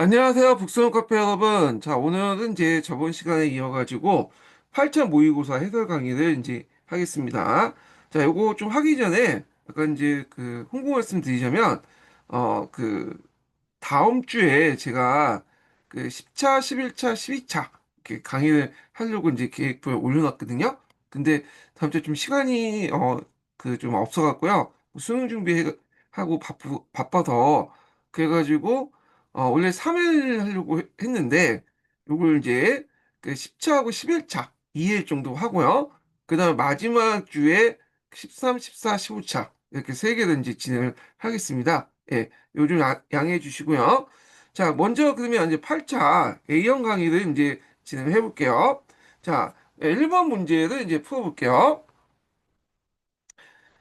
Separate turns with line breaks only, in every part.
안녕하세요, 북스원 카페 여러분. 자, 오늘은 이제 저번 시간에 이어가지고 8차 모의고사 해설 강의를 이제 하겠습니다. 자, 요거 좀 하기 전에 약간 이제 그 홍보 말씀 드리자면, 그 다음 주에 제가 그 10차, 11차, 12차 이렇게 강의를 하려고 이제 계획표에 올려놨거든요. 근데 다음 주에 좀 시간이 그 좀 없어갖고요. 수능 준비하고 바빠서 그래가지고 원래 3일 하려고 했는데 요걸 이제 그 10차하고 11차 2일 정도 하고요. 그다음에 마지막 주에 13, 14, 15차 이렇게 세 개를 이제 진행을 하겠습니다. 예. 요즘 양해해 주시고요. 자, 먼저 그러면 이제 8차 A형 강의를 이제 진행해 볼게요. 자, 1번 문제를 이제 풀어볼게요.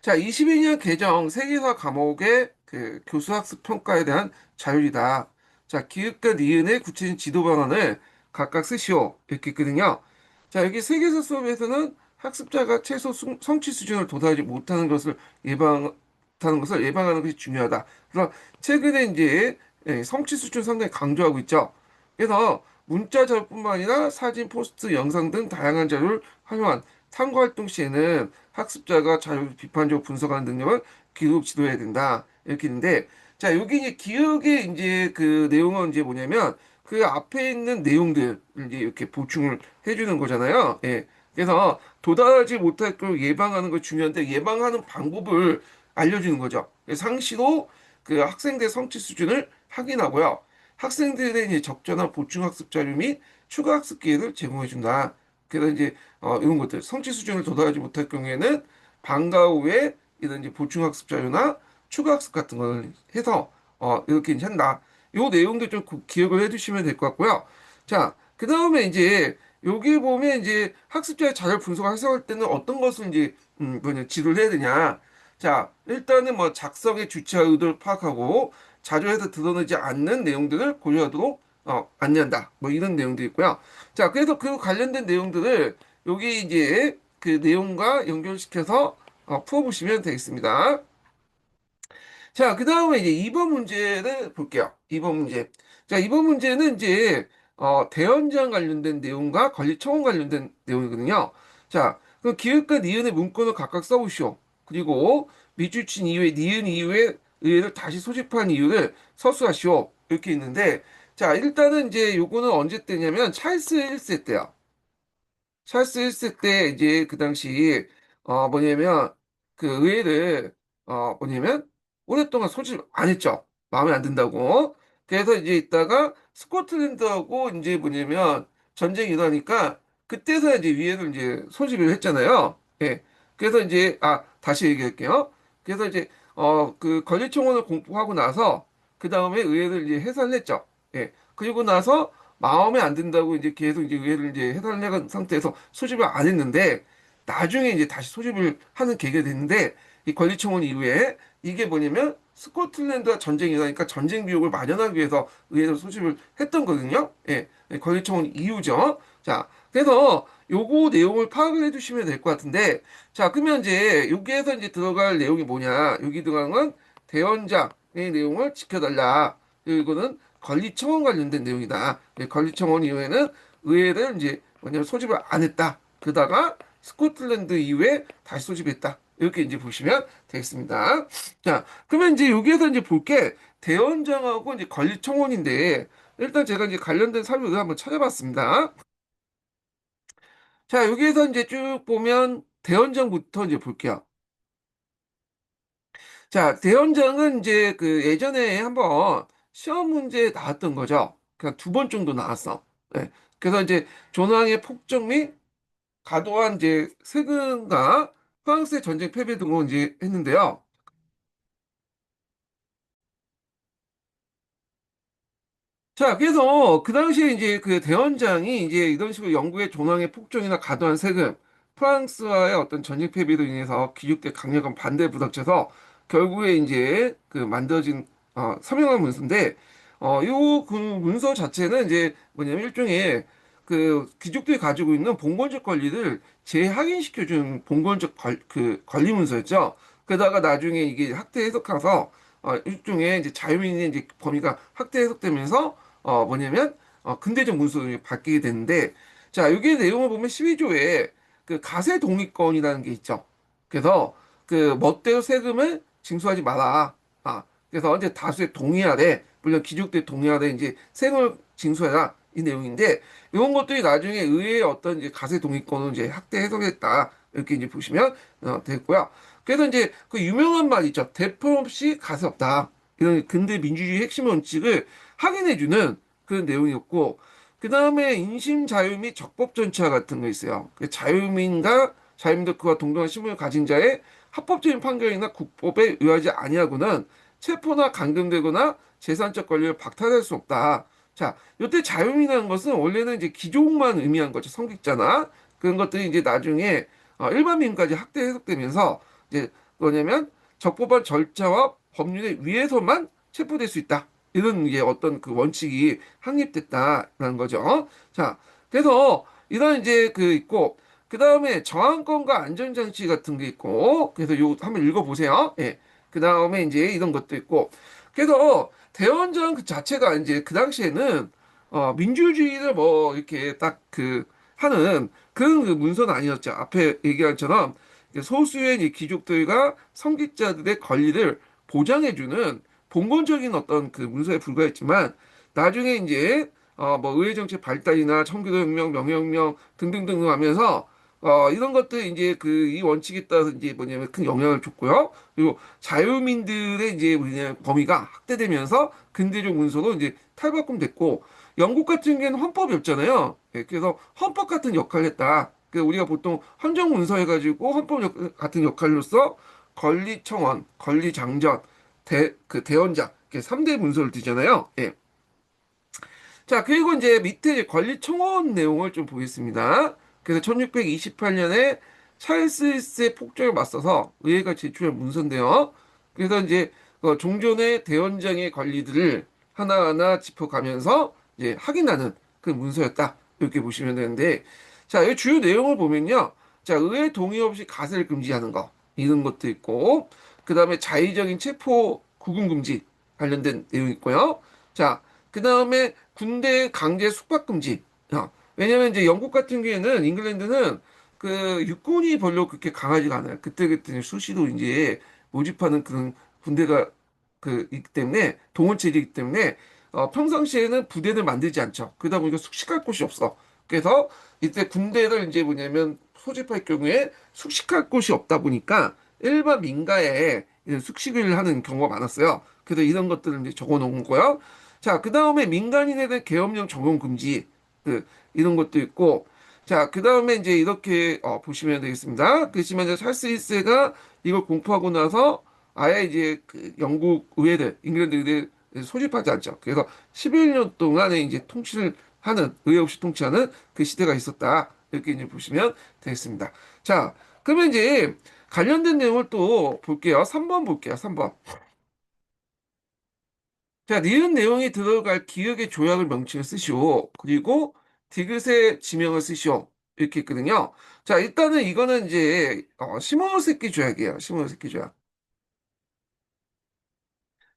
자, 22년 개정 세계사 과목의 그 교수학습 평가에 대한 자율이다. 자, 기읍과 니은의 구체적인 지도 방안을 각각 쓰시오. 이렇게 있거든요. 자, 여기 세계사 수업에서는 학습자가 최소 성취 수준을 도달하지 못하는 것을 예방하는 것이 중요하다. 그래서 최근에 이제 성취 수준 상당히 강조하고 있죠. 그래서 문자 자료뿐만 아니라 사진, 포스트, 영상 등 다양한 자료를 활용한 탐구 활동 시에는 학습자가 자유 비판적으로 분석하는 능력을 기록 지도해야 된다. 이렇게 있는데, 자, 여기 이제 기억의 이제 그 내용은 이제 뭐냐면, 그 앞에 있는 내용들 이제 이렇게 보충을 해주는 거잖아요. 예. 그래서 도달하지 못할 걸 예방하는 거 중요한데, 예방하는 방법을 알려주는 거죠. 상시로 그 학생들 성취 수준을 확인하고요. 학생들의 이제 적절한 보충 학습 자료 및 추가 학습 기회를 제공해 준다. 그래서 이제 이런 것들 성취 수준을 도달하지 못할 경우에는 방과 후에 이런 이제 보충 학습 자료나 추가 학습 같은 걸 해서 이렇게 이제 한다. 요 내용도 좀 기억을 해두시면 될 것 같고요. 자, 그 다음에 이제 여기 보면 이제 학습자의 자료 분석을 해석할 때는 어떤 것을 이제 뭐냐 지도를 해야 되냐. 자, 일단은 뭐 작성의 주체와 의도를 파악하고 자료에서 드러나지 않는 내용들을 고려하도록 안내한다. 뭐 이런 내용도 있고요. 자, 그래서 그 관련된 내용들을 여기 이제 그 내용과 연결시켜서 풀어보시면 되겠습니다. 자, 그 다음에 이제 2번 문제를 볼게요. 2번 문제. 자, 2번 문제는 이제 대연장 관련된 내용과 권리청원 관련된 내용이거든요. 자, 그 기읍과 니은의 문건을 각각 써보시오. 그리고 밑줄친 이후에 니은 이후에 의회를 다시 소집한 이유를 서술하시오. 이렇게 있는데, 자, 일단은 이제 요거는 언제 때냐면 찰스 1세 때요. 찰스 1세 때 이제 그 당시 뭐냐면 그 의회를 뭐냐면 오랫동안 소집 안 했죠. 마음에 안 든다고. 그래서 이제 있다가 스코틀랜드하고 이제 뭐냐면 전쟁이 일어나니까 그때서 이제 위회를 이제 소집을 했잖아요. 예. 그래서 이제 다시 얘기할게요. 그래서 이제 그 권리청원을 공포하고 나서 그 다음에 의회를 이제 해산을 했죠. 예. 그리고 나서 마음에 안 든다고 이제 계속 이제 의회를 이제 해산을 한 상태에서 소집을 안 했는데 나중에 이제 다시 소집을 하는 계기가 됐는데 이 권리청원 이후에 이게 뭐냐면 스코틀랜드와 전쟁이 일어나니까 전쟁 비용을 마련하기 위해서 의회를 소집을 했던 거거든요. 예, 권리청원 이후죠. 자, 그래서 요거 내용을 파악을 해주시면 될 것 같은데 자, 그러면 이제 여기에서 이제 들어갈 내용이 뭐냐? 여기 들어가는 건 대원장의 내용을 지켜달라. 이거는 권리청원 관련된 내용이다. 권리청원 이후에는 의회를 이제 뭐냐면 소집을 안 했다. 그러다가 스코틀랜드 이후에 다시 소집했다. 이렇게 이제 보시면 되겠습니다. 자, 그러면 이제 여기에서 이제 볼 게 대원장하고 이제 권리청원인데 일단 제가 이제 관련된 사료를 한번 찾아봤습니다. 자, 여기에서 이제 쭉 보면 대원장부터 이제 볼게요. 자, 대원장은 이제 그 예전에 한번 시험 문제에 나왔던 거죠. 그냥 두 번 정도 나왔어. 네. 그래서 이제 조낭의 폭정 및 과도한 이제 세금과 프랑스의 전쟁 패배 등을 이제 했는데요. 자, 그래서 그 당시에 이제 그 대원장이 이제 이런 식으로 영국의 조낭의 폭정이나 과도한 세금, 프랑스와의 어떤 전쟁 패배로 인해서 귀족대 강력한 반대에 부닥쳐서 결국에 이제 그 만들어진 서명한 문서인데, 요 그 문서 자체는 이제 뭐냐면 일종의 그 귀족들이 가지고 있는 봉건적 권리를 재확인시켜준 봉건적 그 권리 문서였죠. 그러다가 나중에 이게 학대 해석해서 일종의 이제 자유민의 이제 범위가 학대 해석되면서 뭐냐면 근대적 문서로 바뀌게 되는데 자 여기 내용을 보면 12조에 그 가세 동의권이라는 게 있죠. 그래서 그 멋대로 세금을 징수하지 마라. 그래서 이제 다수의 동의하래. 물론 귀족들이 동의하래 이제 세금을 징수해라 이 내용인데 이런 것들이 나중에 의회의 어떤 이제 가세 동의권을 이제 확대 해석했다 이렇게 이제 보시면 되고요. 그래서 이제 그 유명한 말 있죠. 대표 없이 가세 없다. 이런 근대 민주주의 핵심 원칙을 확인해주는 그런 내용이었고, 그 다음에 인심 자유 및 적법 전차 같은 거 있어요. 그 자유민과 그와 동등한 신분을 가진 자의 합법적인 판결이나 국법에 의하지 아니하고는 체포나 감금되거나 재산적 권리를 박탈할 수 없다. 자, 이때 자유민이라는 것은 원래는 이제 귀족만 의미한 거죠. 성직자나 그런 것들이 이제 나중에 일반민까지 확대 해석되면서 이제 뭐냐면 적법한 절차와 법률에 의해서만 체포될 수 있다. 이런 게 어떤 그 원칙이 확립됐다라는 거죠. 자, 그래서 이런 이제 그 있고 그 다음에 저항권과 안전장치 같은 게 있고 그래서 요 한번 읽어보세요. 예. 그 다음에 이제 이런 것도 있고 그래서 대원전 그 자체가 이제 그 당시에는 민주주의를 뭐 이렇게 딱 그 하는 그런 그 문서는 아니었죠. 앞에 얘기한 것처럼 소수의 이 귀족들과 성직자들의 권리를 보장해주는 본권적인 어떤 그 문서에 불과했지만 나중에 이제 뭐 의회 정책 발달이나 청교도혁명, 명예혁명 등등등 하면서 이런 것들 이제 그 이 원칙에 따라서 이제 뭐냐면 큰 영향을 줬고요. 그리고 자유민들의 이제 뭐냐 범위가 확대되면서 근대적 문서로 이제 탈바꿈됐고 영국 같은 경우에는 헌법이 없잖아요. 예, 그래서 헌법 같은 역할을 했다. 그 우리가 보통 헌정 문서 해가지고 같은 역할로서 권리청원, 권리장전, 그 대원장 이렇게 3대 문서를 두잖아요. 예. 자, 그리고 이제 밑에 이제 권리청원 내용을 좀 보겠습니다. 그래서 1628년에 찰스 1세 폭정에 맞서서 의회가 제출한 문서인데요. 그래서 이제 종전의 대원장의 권리들을 하나하나 짚어가면서 이제 확인하는 그 문서였다. 이렇게 보시면 되는데, 자, 이 주요 내용을 보면요. 자, 의회 동의 없이 가세를 금지하는 거, 이런 것도 있고, 그 다음에 자의적인 체포 구금 금지 관련된 내용이 있고요. 자, 그 다음에 군대 강제 숙박 금지. 왜냐면 이제 영국 같은 경우에는 잉글랜드는 그 육군이 별로 그렇게 강하지가 않아요. 그때그때 수시로 이제 모집하는 그런 군대가 그 있기 때문에 동원체제이기 때문에 평상시에는 부대를 만들지 않죠. 그러다 보니까 숙식할 곳이 없어. 그래서 이때 군대를 이제 뭐냐면 소집할 경우에 숙식할 곳이 없다 보니까 일반 민가에 이런 숙식을 하는 경우가 많았어요. 그래서 이런 것들을 이제 적어 놓은 거고요. 자, 그 다음에 민간인에 대한 계엄령 적용 금지, 이런 것도 있고, 자, 그 다음에 이제 이렇게 보시면 되겠습니다. 그렇지만 이제 찰스 1세가 이걸 공포하고 나서 아예 이제 그 영국 의회들, 잉글랜드 의회를 소집하지 않죠. 그래서 11년 동안에 이제 통치를 하는, 의회 없이 통치하는 그 시대가 있었다. 이렇게 이제 보시면 되겠습니다. 자, 그러면 이제 관련된 내용을 또 볼게요. 3번 볼게요. 3번. 자, 니은 내용이 들어갈 기억의 조약을 명칭을 쓰시오. 그리고 디귿의 지명을 쓰시오. 이렇게 있거든요. 자, 일단은 이거는 이제 시모노세키 조약이에요. 시모노세키 조약.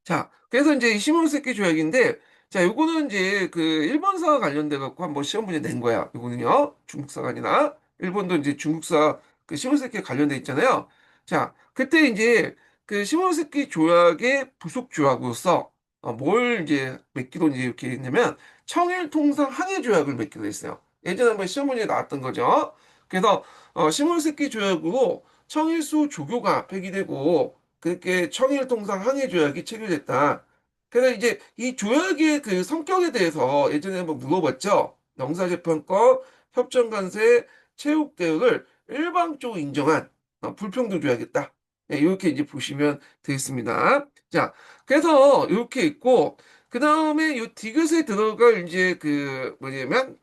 자, 그래서 이제 이 시모노세키 조약인데, 자, 요거는 이제 그 일본사와 관련돼 갖고 한번 시험 문제 낸 거야. 요거는요. 중국사가 아니라 일본도 이제 중국사 그 시모노세키 관련돼 있잖아요. 자, 그때 이제 그 시모노세키 조약의 부속 조약으로서 뭘 이제 맺기로 이제 이렇게 했냐면 청일 통상 항해 조약을 맺기로 했어요. 예전에 한번 시험 문제에 나왔던 거죠. 그래서 시모노세키 조약으로 청일수 조교가 폐기되고 그렇게 청일 통상 항해 조약이 체결됐다. 그래서 이제 이 조약의 그 성격에 대해서 예전에 한번 물어봤죠. 영사재판권, 협정관세, 체육대우를 일방적으로 인정한 불평등 조약이었다. 네, 이렇게 이제 보시면 되겠습니다. 자, 그래서 이렇게 있고 그 다음에 이 디귿에 들어갈 이제 그 뭐냐면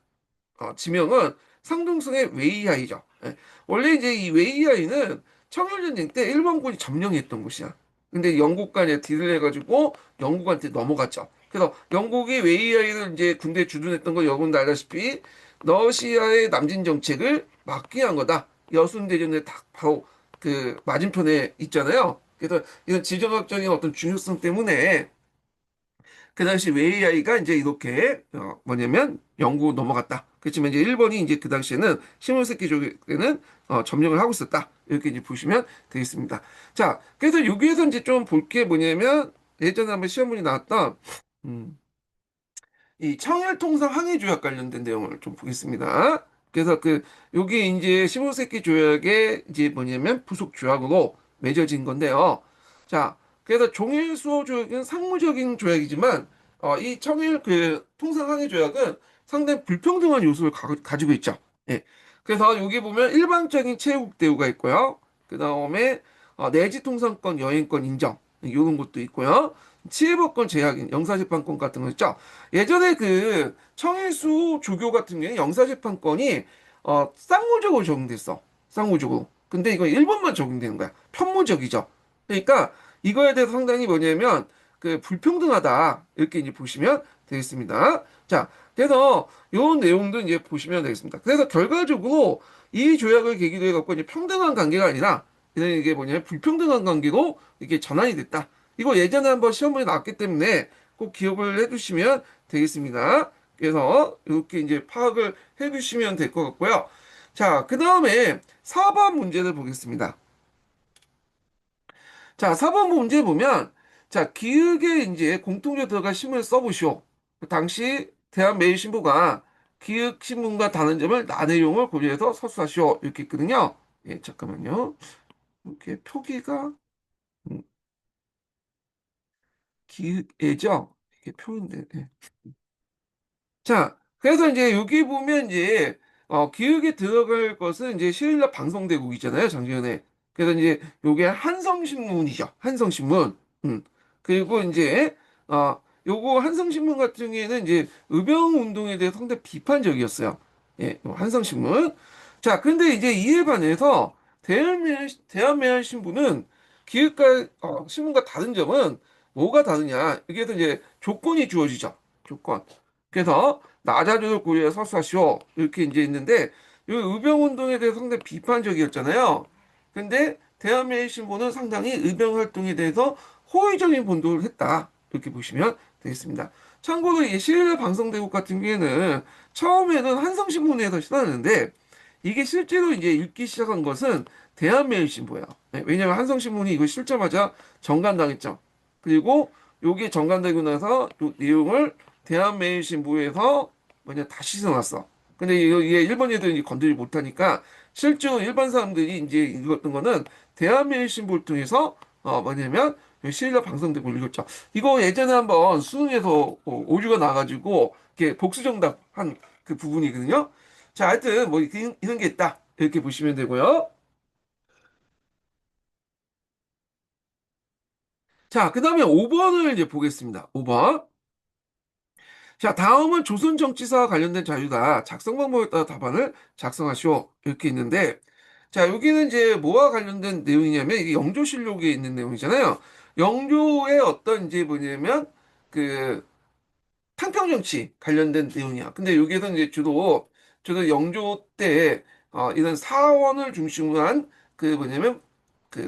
지명은 상등성의 웨이하이죠. 예. 원래 이제 이 웨이하이는 청일전쟁 때 일본군이 점령했던 곳이야. 근데 영국과 이제 딜을 해가지고 영국한테 넘어갔죠. 그래서 영국이 웨이하이를 이제 군대에 주둔했던 거 여러분도 알다시피 러시아의 남진 정책을 막기 위한 거다. 여순대전에 딱 바로 그 맞은편에 있잖아요. 그래서 이런 지정학적인 어떤 중요성 때문에 그 당시 웨이아이가 이제 이렇게 뭐냐면 영구 넘어갔다. 그렇지만 이제 일본이 이제 그 당시에는 시모노세키족에는 점령을 하고 있었다. 이렇게 이제 보시면 되겠습니다. 자, 그래서 여기에서 이제 좀 볼 게 뭐냐면 예전에 한번 시험 문이 나왔던 음, 이 청일통상 항해조약 관련된 내용을 좀 보겠습니다. 그래서 여기 이제 시모노세키 조약의 이제 뭐냐면 부속 조약으로 맺어진 건데요. 자, 그래서 종일 수호 조약은 상무적인 조약이지만, 이 청일 통상 항해 조약은 상당히 불평등한 요소를 가지고 있죠. 예. 그래서 여기 보면 일방적인 체육 대우가 있고요. 그 다음에 내지 통상권, 여행권 인정 이런 것도 있고요. 치해법권 제약인 영사재판권 같은 거 있죠. 예전에 청일수 조교 같은 경우에 영사재판권이 쌍무적으로 적용됐어. 쌍무적으로. 근데 이거 일본만 적용되는 거야. 편무적이죠. 그러니까 이거에 대해서 상당히 뭐냐면 불평등하다 이렇게 이제 보시면 되겠습니다. 자, 그래서 이런 내용도 이제 보시면 되겠습니다. 그래서 결과적으로 이 조약을 계기로 해갖고 이제 평등한 관계가 아니라 이게 뭐냐면 불평등한 관계로 이게 전환이 됐다. 이거 예전에 한번 시험문에 나왔기 때문에 꼭 기억을 해두시면 되겠습니다. 그래서 이렇게 이제 파악을 해두시면 될 것 같고요. 자, 그 다음에 4번 문제를 보겠습니다. 자, 4번 문제 보면, 자, 기역에 이제 공통적으로 들어갈 신문을 써보시오. 그 당시 대한매일신보가 기역 신문과 다른 점을 나 내용을 고려해서 서술하시오. 이렇게 있거든요. 예, 잠깐만요. 이렇게 표기가, 음, 기역에죠? 이게 표인데. 예. 자, 그래서 이제 여기 보면 이제 기획에 들어갈 것은 이제 시일날 방송대국이잖아요, 작년에. 그래서 이제 요게 한성신문이죠. 한성신문. 음. 그리고 이제 요거 한성신문 같은 경우에는 이제 의병운동에 대해서 상당히 비판적이었어요. 예, 요 한성신문. 자, 근데 이제 이에 반해서 대한매일신부는 기획과 신문과 다른 점은 뭐가 다르냐? 여기에서 이제 조건이 주어지죠. 조건. 그래서 나자주를 고려해 서사시오 이렇게 이제 있는데 이 의병운동에 대해서 상당히 비판적이었잖아요. 근데 대한매일신보는 상당히 의병 활동에 대해서 호의적인 본도를 했다 이렇게 보시면 되겠습니다. 참고로 이 실내 방송대국 같은 경우에는 처음에는 한성신문에서 시작하는데 이게 실제로 이제 읽기 시작한 것은 대한매일신보예요. 네, 왜냐하면 한성신문이 이거 실자마자 정간당했죠. 그리고 요게 정간되고 나서 요 내용을 대한매일신보에서 뭐냐 다시 써놨어. 근데 이게 일본 애들이 건드리지 못하니까 실제로 일반 사람들이 이제 읽었던 거는 대한매일신보를 통해서 뭐냐면 실력 방송되고 읽었죠. 이거 예전에 한번 수능에서 오류가 나가지고 이렇게 복수 정답 한 그 부분이거든요. 자, 하여튼 뭐 이런 게 있다 이렇게 보시면 되고요. 자, 그 다음에 5번을 이제 보겠습니다. 5번. 자, 다음은 조선 정치사와 관련된 자료다. 작성 방법에 따라 답안을 작성하시오. 이렇게 있는데, 자, 여기는 이제 뭐와 관련된 내용이냐면, 이게 영조실록에 있는 내용이잖아요. 영조의 어떤 이제 뭐냐면, 그, 탕평정치 관련된 내용이야. 근데 여기에서 이제 주로 영조 때, 이런 사원을 중심으로 한 뭐냐면,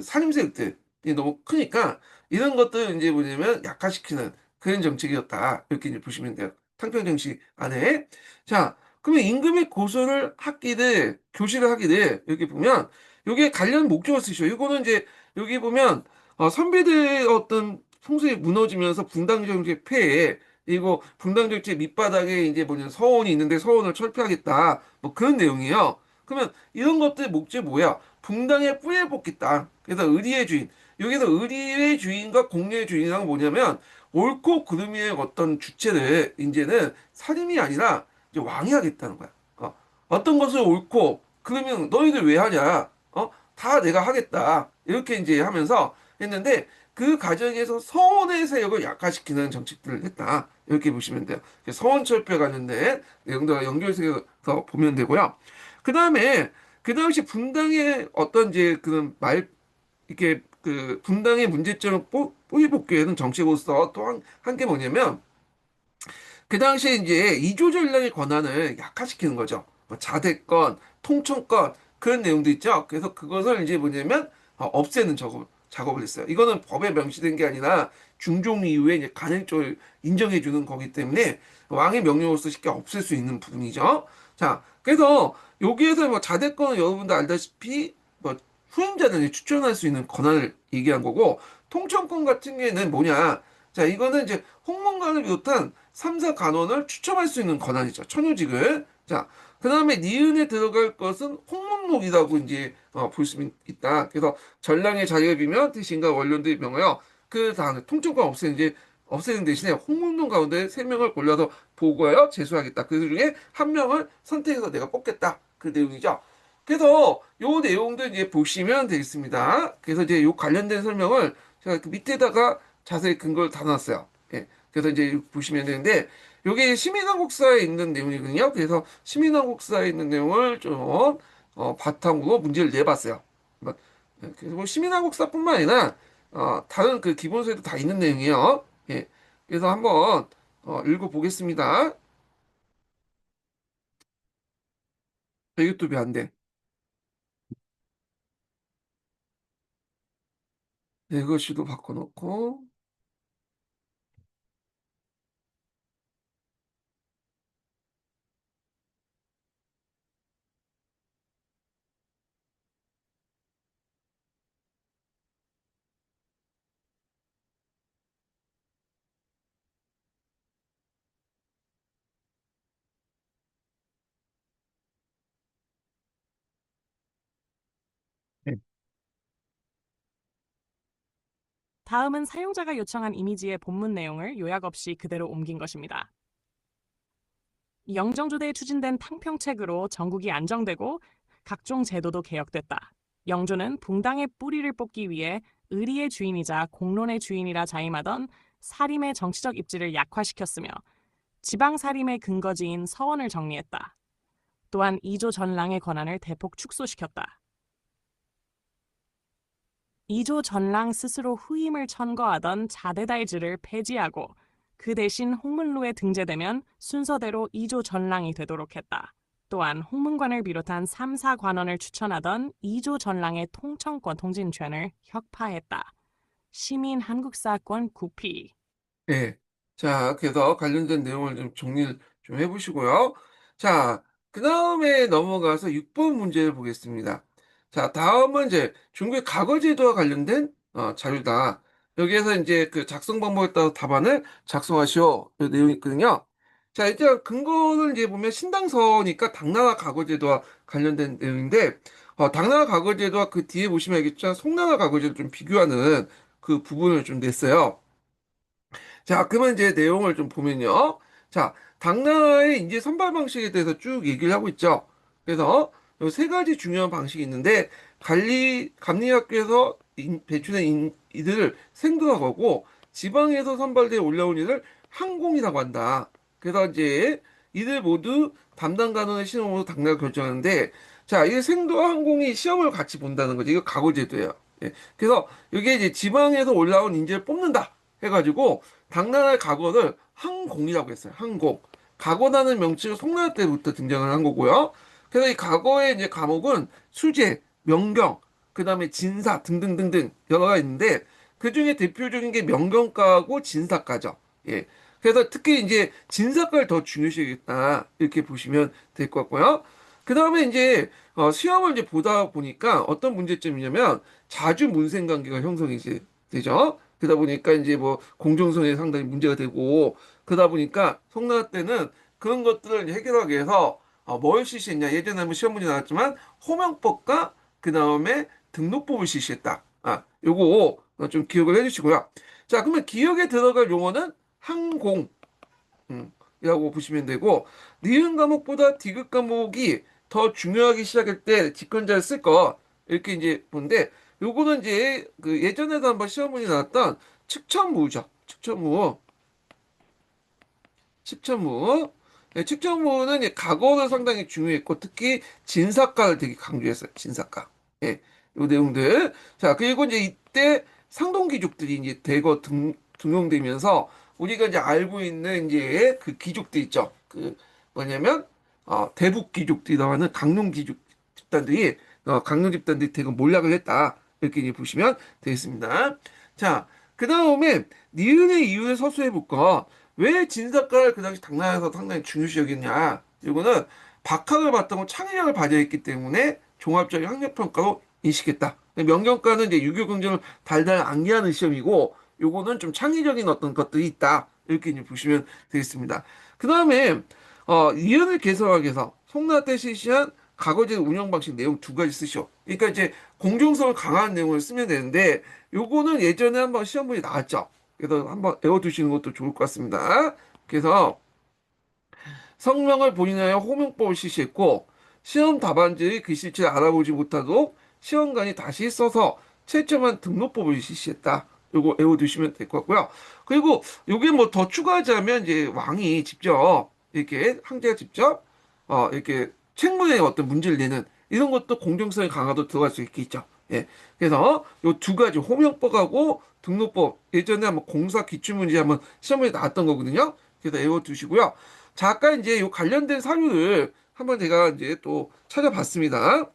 산림 세력들이 너무 크니까, 이런 것들 이제 뭐냐면 약화시키는 그런 정책이었다. 이렇게 이제 보시면 돼요. 탕평정치 안에. 자, 그러면 임금의 고소를 교시를 하기를, 이렇게 보면, 여기에 관련 목적을 쓰셔. 이거는 이제, 여기 보면, 선비들의 어떤 풍습이 무너지면서 분당 정책 폐해, 그리고 분당 정책 밑바닥에 이제 뭐냐, 서원이 있는데 서원을 철폐하겠다. 뭐 그런 내용이에요. 그러면 이런 것들 목적이 뭐야? 분당의 뿌리를 뽑겠다. 그래서 의리의 주인. 여기서 의리의 주인과 공리의 주인이란 뭐냐면, 옳고 그름의 어떤 주체를 이제는 사림이 아니라 이제 왕이 하겠다는 거야. 어떤 것을 옳고 그러면 너희들 왜 하냐? 다 내가 하겠다. 이렇게 이제 하면서 했는데 그 과정에서 서원의 세력을 약화시키는 정책들을 했다. 이렇게 보시면 돼요. 서원철폐 관련된 내용들 연결해서 보면 되고요. 그 다음에 그 당시 분당의 어떤 이제 이렇게 분당의 문제점을 뿌리뽑기에는 정책으로서 또 한 게 뭐냐면 그 당시에 이제 이조 전략의 권한을 약화시키는 거죠. 뭐 자대권, 통청권 그런 내용도 있죠. 그래서 그것을 이제 뭐냐면 없애는 작업을 했어요. 이거는 법에 명시된 게 아니라 중종 이후에 이제 간행조를 인정해주는 거기 때문에 왕의 명령으로서 쉽게 없앨 수 있는 부분이죠. 자, 그래서 여기에서 뭐 자대권은 여러분도 알다시피 뭐 후임자를 추천할 수 있는 권한을 얘기한 거고, 통청권 같은 경우에는 뭐냐? 자, 이거는 이제 홍문관을 비롯한 3사 간원을 추첨할 수 있는 권한이죠. 천효직을. 자, 그 다음에 니은에 들어갈 것은 홍문록이라고 이제 볼 수 있다. 그래서 전랑의 자리를 비면 대신과 원론들이 명하여 그 다음에 통증권 없애는 대신에 홍문록 가운데 세 명을 골라서 보고하여 제수하겠다. 그 중에 한 명을 선택해서 내가 뽑겠다. 그 내용이죠. 그래서 요 내용들 이제 보시면 되겠습니다. 그래서 이제 요 관련된 설명을 제가 그 밑에다가 자세히 근거를 다 놨어요. 예. 그래서 이제 보시면 되는데 요게 시민한국사에 있는 내용이거든요. 그래서 시민한국사에 있는 내용을 좀 바탕으로 문제를 내봤어요. 뭐, 예, 그래서 뭐 시민한국사뿐만 아니라 다른 그 기본서에도 다 있는 내용이에요. 예. 그래서 한번 읽어보겠습니다. 유튜브에 안 돼. 이것시도 바꿔놓고. 네.
다음은 사용자가 요청한 이미지의 본문 내용을 요약 없이 그대로 옮긴 것입니다. 영정조대에 추진된 탕평책으로 전국이 안정되고 각종 제도도 개혁됐다. 영조는 붕당의 뿌리를 뽑기 위해 의리의 주인이자 공론의 주인이라 자임하던 사림의 정치적 입지를 약화시켰으며 지방 사림의 근거지인 서원을 정리했다. 또한 이조 전랑의 권한을 대폭 축소시켰다. 이조 전랑 스스로 후임을 천거하던 자대달지를 폐지하고 그 대신 홍문로에 등재되면 순서대로 이조 전랑이 되도록 했다. 또한 홍문관을 비롯한 3사 관원을 추천하던 이조 전랑의 통청권 통진权을 혁파했다. 시민 한국사권 구피.
네. 자, 그래서 관련된 내용을 좀 정리를 좀 해보시고요. 자, 그 다음에 넘어가서 6번 문제를 보겠습니다. 자, 다음은 이제 중국의 과거제도와 관련된 자료다. 여기에서 이제 그 작성 방법에 따라 답안을 작성하시오. 이 내용이 있거든요. 자, 일단 근거는 이제 보면 신당서니까 당나라 과거제도와 관련된 내용인데, 당나라 과거제도와 그 뒤에 보시면 알겠지만 송나라 과거제도 좀 비교하는 그 부분을 좀 냈어요. 자, 그러면 이제 내용을 좀 보면요. 자, 당나라의 이제 선발 방식에 대해서 쭉 얘기를 하고 있죠. 그래서 요 세 가지 중요한 방식이 있는데, 감리학교에서 배출된 이들을 생도라고 하고, 지방에서 선발돼 올라온 이들 항공이라고 한다. 그래서 이제 이들 모두 담당 간원의 시험으로 당나라가 결정하는데, 자, 이 생도와 항공이 시험을 같이 본다는 거죠. 이거 과거제도예요. 예. 그래서 이게 이제 지방에서 올라온 인재를 뽑는다. 해가지고, 당나라의 각어를 항공이라고 했어요. 항공. 각어라는 명칭은 송나라 때부터 등장을 한 거고요. 그래서 이 각어의 이제 과목은 수제, 명경, 그 다음에 진사 등등등등 여러 가지 있는데 그 중에 대표적인 게 명경과하고 진사과죠. 예. 그래서 특히 이제 진사과를 더 중요시하겠다 이렇게 보시면 될 것 같고요. 그 다음에 이제 시험을 이제 보다 보니까 어떤 문제점이냐면 자주 문생 관계가 형성이 이제 되죠. 그러다 보니까 이제 뭐 공정성에 상당히 문제가 되고 그러다 보니까 송나라 때는 그런 것들을 이제 해결하기 위해서 뭘 실시했냐 예전에 한번 시험 문제 나왔지만 호명법과 그 다음에 등록법을 실시했다. 요거 좀 기억을 해주시고요. 자, 그러면 기억에 들어갈 용어는 항공. 이라고 보시면 되고 니은 과목보다 디귿 과목이 더 중요하기 시작할 때 직권자를 쓸 거 이렇게 이제 보는데 요거는 이제 그 예전에도 한번 시험문이 나왔던 측천무죠. 측천무. 네, 측천무는 이제 각어를 상당히 중요했고 특히 진사과를 되게 강조했어요. 진사과. 예, 요 내용들. 자, 그리고 이제 이때 상동귀족들이 이제 대거 등용되면서 우리가 이제 알고 있는 이제 그 귀족들 있죠. 그 뭐냐면 대북 귀족들이라고 하는 강릉 귀족 집단들이 강릉 집단들이 대거 몰락을 했다. 이렇게 이제 보시면 되겠습니다. 자, 그 다음에 니은의 이유를 서술해볼까? 왜 진사과를 그 당시 당나라에서 상당히 중요시 여겼냐? 이거는 박학을 바탕으로 창의력을 발휘했기 때문에 종합적인 학력평가로 인식했다. 명경과는 이제 유교 경쟁을 달달 암기하는 시험이고, 요거는 좀 창의적인 어떤 것들이 있다. 이렇게 이제 보시면 되겠습니다. 그 다음에, 이연을 개설하기 위해서 송나라 때 실시한 과거제 운영 방식 내용 두 가지 쓰시오. 그러니까 이제 공정성을 강화한 내용을 쓰면 되는데, 요거는 예전에 한번 시험문이 나왔죠. 그래서 한번 외워두시는 것도 좋을 것 같습니다. 그래서 성명을 본인하여 호명법을 실시했고, 시험 답안지의 글씨체를 알아보지 못하도록 시험관이 다시 써서 채점한 등록법을 실시했다. 요거 외워두시면 될 것 같고요. 그리고 요게 뭐 더 추가하자면 이제 왕이 직접 이렇게 황제가 직접 이렇게 책문에 어떤 문제를 내는 이런 것도 공정성의 강화도 들어갈 수 있겠죠. 예. 그래서 요 두 가지 호명법하고 등록법 예전에 한번 공사 기출문제 한번 시험에 나왔던 거거든요. 그래서 외워두시고요. 자, 아까 이제 요 관련된 사료를 한번 제가 이제 또 찾아봤습니다.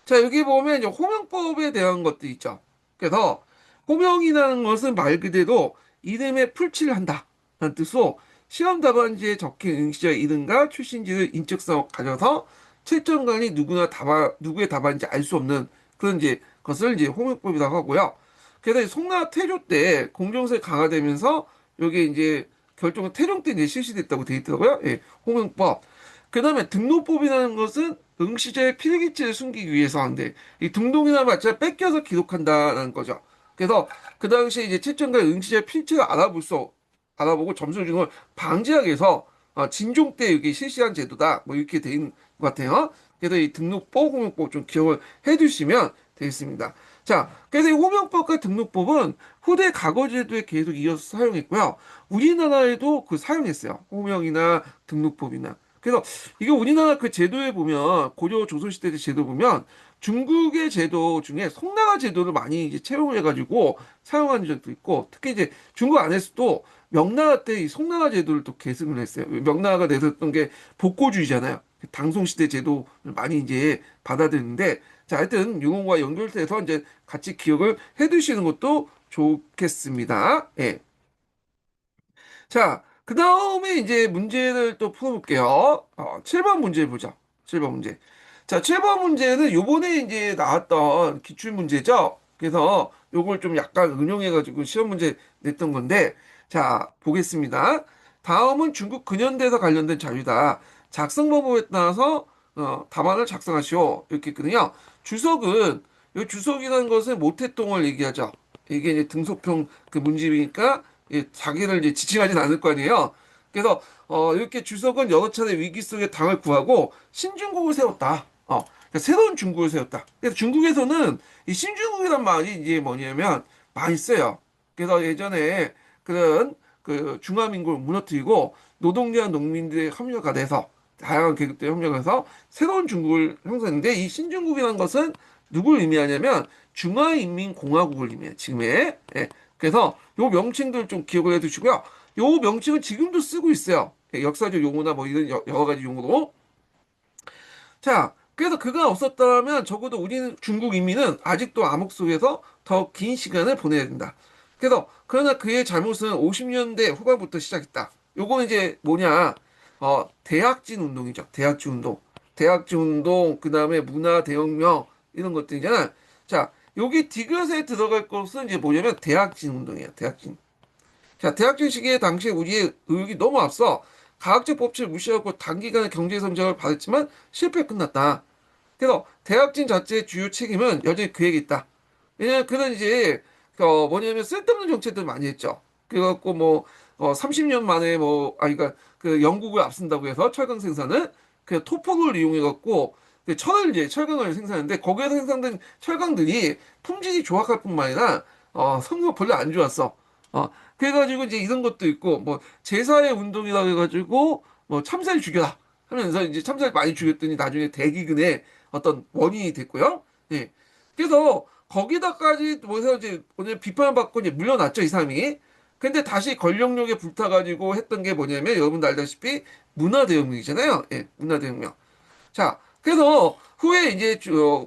자, 여기 보면 이제 호명법에 대한 것도 있죠. 그래서 호명이라는 것은 말 그대로 이름에 풀칠을 한다. 라는 뜻으로 시험 답안지에 적힌 응시자의 이름과 출신지를 인적성을 가져서 채점관이 누구의 답안인지 알 수 없는 그런 이제 것을 이제 호명법이라고 하고요. 그래서 송나라 태조 때 공정성이 강화되면서 여기 이제 결정은 태종 때 이제 실시됐다고 되어 있더라고요. 예, 호명법. 그 다음에 등록법이라는 것은 응시자의 필기체를 숨기기 위해서 하는데 이 등록이나 마찬가지로 뺏겨서 기록한다는 거죠. 그래서 그 당시에 이제 채점과 응시자의 필체를 알아보고 점수를 주는 걸 방지하기 위해서 진종 때 여기 실시한 제도다. 뭐 이렇게 돼 있는 것 같아요. 그래서 이 등록법, 호명법 좀 기억을 해두시면 되겠습니다. 자, 그래서 이 호명법과 등록법은 후대 과거제도에 계속 이어서 사용했고요. 우리나라에도 그 사용했어요. 호명이나 등록법이나. 그래서 이게 우리나라 그 제도에 보면 고려 조선시대 제도 보면 중국의 제도 중에 송나라 제도를 많이 이제 채용해가지고 사용한 적도 있고 특히 이제 중국 안에서도 명나라 때 이 송나라 제도를 또 계승을 했어요. 명나라가 내세웠던 게 복고주의잖아요. 당송시대 제도를 많이 이제 받아들이는데 자, 하여튼 유흥과 연결돼서 이제 같이 기억을 해두시는 것도 좋겠습니다. 예. 자, 그 다음에 이제 문제를 또 풀어볼게요. 7번 문제 보자. 7번 문제. 자, 7번 문제는 요번에 이제 나왔던 기출문제죠. 그래서 요걸 좀 약간 응용해가지고 시험 문제 냈던 건데, 자, 보겠습니다. 다음은 중국 근현대사 관련된 자료다. 작성 방법에 따라서 답안을 작성하시오. 이렇게 했거든요. 주석은, 이 주석이라는 것은 모태똥을 얘기하죠. 이게 이제 등소평 그 문집이니까 자기를 이제 지칭하진 않을 거 아니에요. 그래서 이렇게 주석은 여러 차례 위기 속에 당을 구하고 신중국을 세웠다. 그러니까 새로운 중국을 세웠다. 그래서 중국에서는 이 신중국이란 말이 이제 뭐냐면 많이 써요. 그래서 예전에 그런 그 중화민국을 무너뜨리고 노동자와 농민들의 협력가 돼서 다양한 계급들의 협력해서 새로운 중국을 형성했는데 이 신중국이라는 것은 누굴 의미하냐면 중화인민공화국을 의미해요. 지금의. 예. 그래서 요 명칭들 좀 기억을 해두시고요. 요 명칭은 지금도 쓰고 있어요. 예, 역사적 용어나 뭐 이런 여러 가지 용어로. 자, 그래서 그가 없었다면 적어도 우리는 중국 인민은 아직도 암흑 속에서 더 긴 시간을 보내야 된다. 그래서 그러나 그의 잘못은 50년대 후반부터 시작했다. 요거는 이제 뭐냐? 대학진 운동이죠. 대학진 운동. 대학진 운동, 그 다음에 문화 대혁명 이런 것들이잖아. 자, 여기 디귿에 들어갈 것은 이제 뭐냐면 대학진 운동이에요. 대학진. 자, 대학진 시기에 당시에 우리의 의욕이 너무 앞서 과학적 법칙을 무시하고 단기간에 경제 성장을 받았지만 실패에 끝났다. 그래서 대학진 자체의 주요 책임은 여전히 그에게 있다. 왜냐면 그는 이제 뭐냐면 쓸데없는 정책들 많이 했죠. 그래갖고 뭐 30년 만에 그러니까 그 영국을 앞선다고 해서 철강 생산을 그 토폭을 이용해갖고 그 철을 이제 철강을 생산했는데 거기에서 생산된 철강들이 품질이 조악할 뿐만 아니라 성능이 별로 안 좋았어. 그래가지고 이제 이런 것도 있고 뭐 제사의 운동이라고 해가지고 뭐 참새를 죽여라 하면서 이제 참새를 많이 죽였더니 나중에 대기근의 어떤 원인이 됐고요. 예. 그래서 거기다까지 뭐해서 이제 오늘 비판을 받고 이제 물러났죠 이 사람이. 근데 다시 권력욕에 불타가지고 했던 게 뭐냐면 여러분도 알다시피 문화대혁명이잖아요. 예, 문화대혁명. 자, 그래서 후에 이제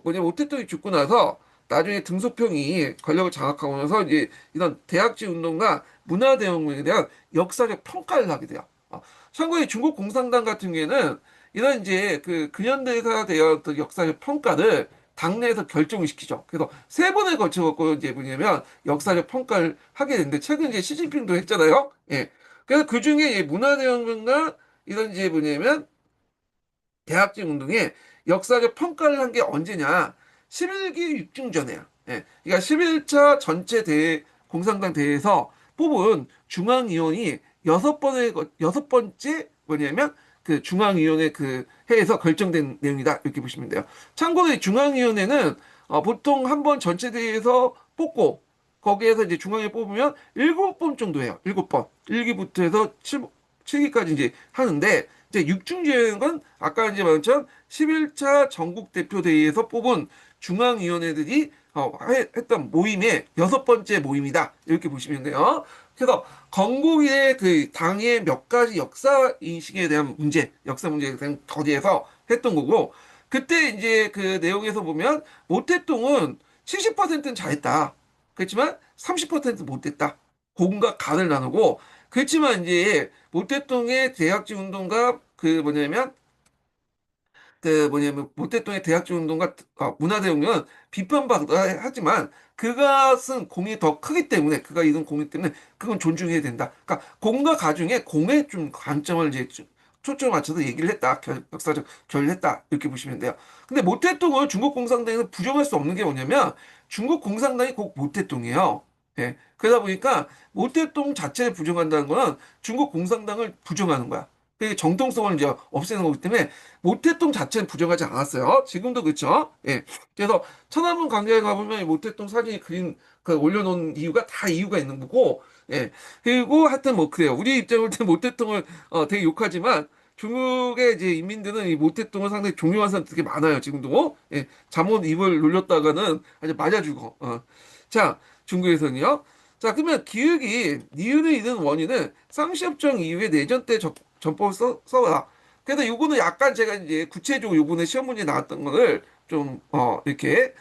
뭐냐면 오태통이 죽고 나서 나중에 등소평이 권력을 장악하고 나서 이제 이런 대학지 운동과 문화대혁명에 대한 역사적 평가를 하게 돼요. 참고로 중국 공산당 같은 경우에는 이런 이제 그 근현대사 되었던 역사적 평가를 당내에서 결정을 시키죠. 그래서 세 번에 걸쳐갖고 이제 뭐냐면 역사적 평가를 하게 되는데 최근 이제 시진핑도 했잖아요. 예. 그래서 그 중에 문화대혁명과 이런 이제 뭐냐면 대학생 운동에 역사적 평가를 한 게 언제냐? 11기 육중전이야. 예. 그러니까 11차 전체 대회, 공산당 대회에서 뽑은 중앙위원이 여섯 번째 뭐냐면 그 중앙위원회 그 회에서 결정된 내용이다. 이렇게 보시면 돼요. 참고로 이 중앙위원회는 보통 한 번 전체 대회에서 뽑고 거기에서 이제 중앙에 뽑으면 7번 정도 해요. 7번. 1기부터 해서 7기까지 이제 하는데 이제 육중제는 아까 이제 말한 것처럼 11차 전국대표대회에서 뽑은 중앙위원회들이 했던 모임의 6번째 모임이다. 이렇게 보시면 돼요. 그래서 건국의 그 당의 몇 가지 역사 인식에 대한 문제, 역사 문제에 대한 거기에서 했던 거고, 그때 이제 그 내용에서 보면 모태똥은 70%는 잘했다. 그렇지만 30% 못했다. 공과 간을 나누고, 그렇지만 이제 모태똥의 대학지 운동가 그 뭐냐면 모태똥의 대학주 운동과 문화대혁명은 비판받아 하지만 그것은 공이 더 크기 때문에 그가 이룬 공이 때문에 그건 존중해야 된다. 그러니까 공과 가중에 공에 좀 관점을 이제 초점을 맞춰서 얘기를 했다. 역사적 결을 했다. 이렇게 보시면 돼요. 근데 모태똥을 중국 공산당에서 부정할 수 없는 게 뭐냐면 중국 공산당이 곧 모태똥이에요. 예. 그러다 보니까 모태똥 자체를 부정한다는 거는 중국 공산당을 부정하는 거야. 그 정통성을 이제 없애는 거기 때문에 모태똥 자체는 부정하지 않았어요. 지금도 그렇죠. 예. 그래서 천안문 광장에 가보면 이 모태똥 사진이 그 올려놓은 이유가 다 이유가 있는 거고, 예. 그리고 하여튼 뭐 그래요. 우리 입장으로 볼 때 모태똥을 되게 욕하지만 중국의 이제 인민들은 이 모태똥을 상당히 종용하는 사람 되게 많아요. 지금도. 예. 잠옷 입을 놀렸다가는 아주 맞아 죽어. 자, 중국에서는요. 자, 그러면 기획이 니은을 잃은 원인은 쌍시협정 이후에 내전 때 전법을 써라. 그래서 요거는 약간 제가 이제 구체적으로 요번에 시험 문제 나왔던 거를 좀, 이렇게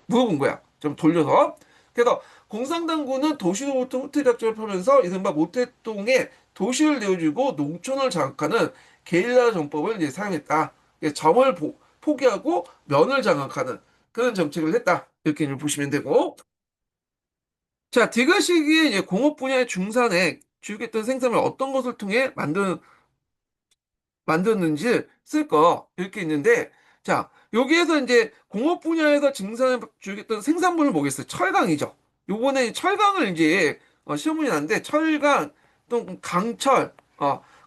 물어본 거야. 좀 돌려서. 그래서 공산당군은 도시로부터 후퇴 작전을 펴면서 이른바 모태똥에 도시를 내어주고 농촌을 장악하는 게릴라 정법을 이제 사용했다. 점을 포기하고 면을 장악하는 그런 정책을 했다. 이렇게 좀 보시면 되고. 자, 디귿 시기에 이제 공업 분야의 중산에 주력했던 생산을 어떤 것을 통해 만들었는지 쓸 거 이렇게 있는데 자 여기에서 이제 공업 분야에서 증산을 주겠던 생산물을 뭐겠어요? 철강이죠. 요번에 철강을 이제 시험 문제 났는데 철강 또 강철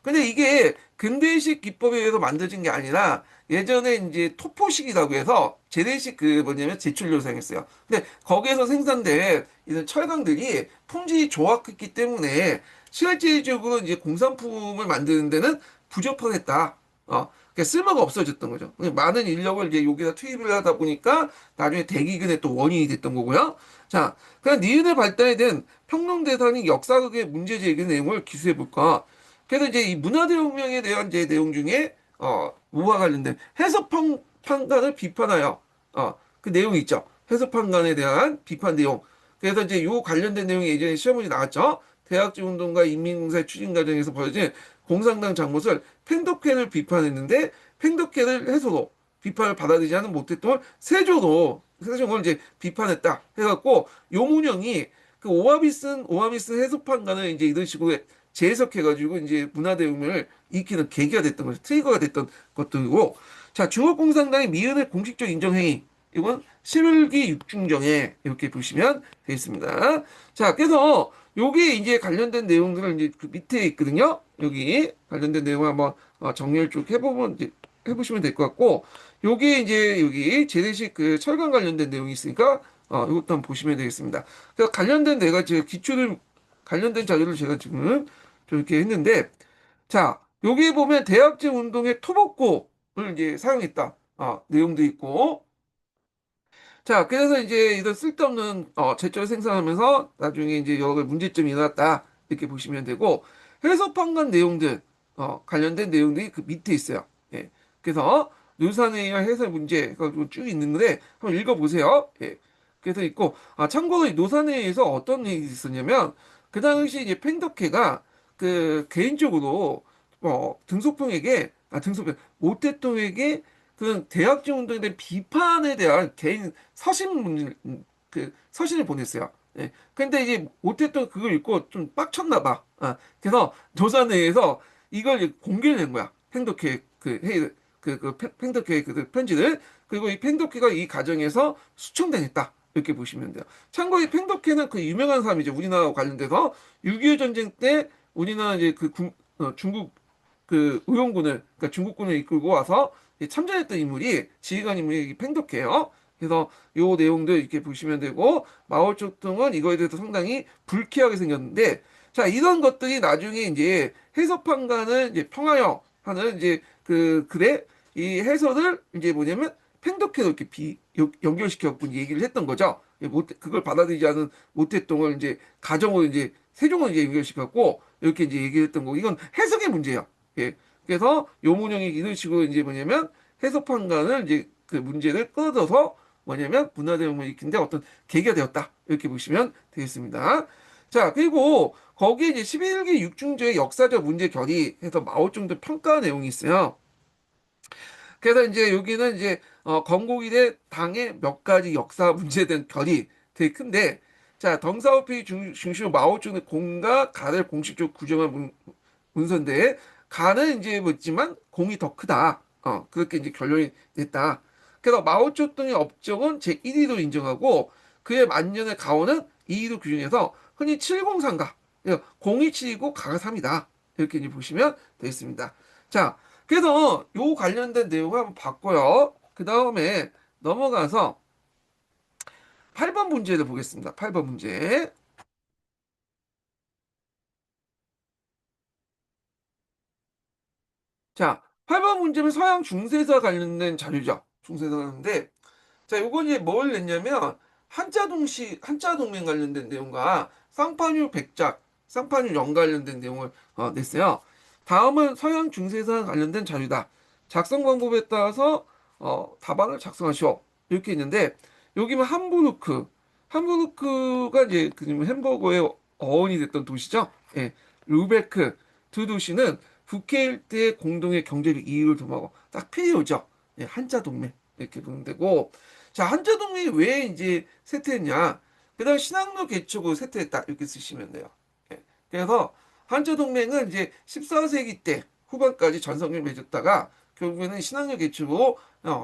근데 이게 근대식 기법에 의해서 만들어진 게 아니라 예전에 이제 토포식이라고 해서 재래식 그 뭐냐면 제철료를 사용했어요. 근데 거기에서 생산된 이런 철강들이 품질이 좋았기 때문에 실질적으로 이제 공산품을 만드는 데는 부적합했다. 그러니까 쓸모가 없어졌던 거죠. 많은 인력을 이제 여기다 투입을 하다 보니까 나중에 대기근의 또 원인이 됐던 거고요. 자, 그냥 니은의 발달에 대한 평론대상이 역사극의 문제 제기 내용을 기술해 볼까. 그래서 이제 이 문화대혁명에 대한 이제 내용 중에 뭐와 관련된 해석판관을 비판하여 그 내용이 있죠. 해석판관에 대한 비판 내용. 그래서 이제 요 관련된 내용이 예전에 시험문제 나왔죠. 대학지 운동과 인민공사의 추진 과정에서 벌어진 공산당 잘못을 팽덕회를 비판했는데 팽덕회를 해서도 비판을 받아들이지 않은 못했던 세종을 이제 비판했다 해갖고 요 문형이 그 오하미슨 해석판관을 이제 이런 식으로 재해석해가지고 이제 문화대혁명을 일으키는 계기가 됐던 거죠. 트리거가 됐던 것들이고 자 중국공산당의 미은의 공식적 인정행위 이건 11기 육중정에 이렇게 보시면 되겠습니다. 자 그래서 요게 이제 관련된 내용들을 이제 그 밑에 있거든요. 여기 관련된 내용을 한번 정리를 쭉 해보시면 될 것 같고, 요게 이제 여기 재래식 그 철강 관련된 내용이 있으니까, 이것도 한번 보시면 되겠습니다. 그래서 관련된 내가 지금 관련된 자료를 제가 지금 좀 이렇게 했는데, 자, 여기 보면 대학제 운동의 토목고를 이제 사용했다. 내용도 있고, 자, 그래서 이제 이런 쓸데없는 제철 생산하면서 나중에 이제 여러 가지 문제점이 일어났다. 이렇게 보시면 되고 해석판관 내용들 관련된 내용들이 그 밑에 있어요. 예. 그래서 누산에 의한 해석 문제가 쭉 있는데 한번 읽어보세요. 예. 그래서 있고, 참고로 이 노사내에서 어떤 일이 있었냐면, 그 당시 이제 팽덕회가 그 개인적으로, 모태똥에게 그 대학정 운동에 대한 비판에 대한 개인 서신을 보냈어요. 예. 근데 이제 모태똥 그걸 읽고 좀 빡쳤나 봐. 그래서 노사내에서 이걸 이제 공개를 낸 거야. 팽덕회 팽덕회 그 편지를. 그리고 이 팽덕회가 이 과정에서 수청당했다. 이렇게 보시면 돼요. 참고로 이 팽덕회는 그 유명한 사람이죠. 우리나라와 관련돼서 6.25 전쟁 때 우리나라 이제 중국 그 의용군을, 그러니까 중국군을 이끌고 와서 참전했던 인물이, 지휘관 인물이 이 팽덕회예요. 그래서 요 내용들 이렇게 보시면 되고, 마오쩌둥은 이거에 대해서 상당히 불쾌하게 생겼는데, 자, 이런 것들이 나중에 이제 해석판관을 이제 평하여 하는 이제 글에 이 해설을 이제 뭐냐면 팽덕회로 이렇게 연결시켜갖고 얘기를 했던 거죠. 그걸 받아들이지 않은 모태똥을 이제 가정으로 이제 세종을 이제 연결시켰고, 이렇게 이제 얘기를 했던 거고, 이건 해석의 문제예요. 예. 그래서 요문형이 이런 식으로 이제 뭐냐면 해석판관을 이제 그 문제를 끌어들여서 뭐냐면 문화대혁명을 일으키는데 어떤 계기가 되었다. 이렇게 보시면 되겠습니다. 자, 그리고 거기에 이제 11기 육중조의 역사적 문제 결의해서 마오쩌둥 평가 내용이 있어요. 그래서 이제 여기는 이제 건국이래 당의 몇 가지 역사 문제에 대한 결이 되게 큰데, 자, 덩사오피 중심으로 마오쩌둥의 공과 가를 공식적으로 규정한 문서인데, 가는 이제 뭐지만 공이 더 크다. 그렇게 이제 결론이 됐다. 그래서 마오쩌둥의 업적은 제1위로 인정하고 그의 만년의 가오는 2위로 규정해서 흔히 703가, 공이 7이고 가가 3이다. 이렇게 이제 보시면 되겠습니다. 자, 그래서 요 관련된 내용을 한번 봤고요. 그 다음에 넘어가서 8번 문제를 보겠습니다. 8번 문제. 자, 8번 문제는 서양 중세사 관련된 자료죠. 중세사 관련인데, 자, 요건 이제 뭘 냈냐면, 한자 동맹 관련된 내용과 쌍파뉴 백작, 쌍파뉴 영 관련된 내용을 냈어요. 다음은 서양 중세사 관련된 자료다. 작성 방법에 따라서 답안을 작성하시오. 이렇게 있는데, 여기는 함부르크가 이제 그 햄버거의 어원이 됐던 도시죠. 예, 루베크 두 도시는 북해 일대의 공동의 경제적 이익을 도모하고 딱 필요죠. 예, 한자 동맹 이렇게 보면 되고, 자, 한자 동맹이 왜 이제 쇠퇴했냐? 그다음 신학로 개척으로 쇠퇴했다 이렇게 쓰시면 돼요. 예, 그래서 한자 동맹은 이제 14세기 때 후반까지 전성을 맺었다가 결국에는 신학로 개척으로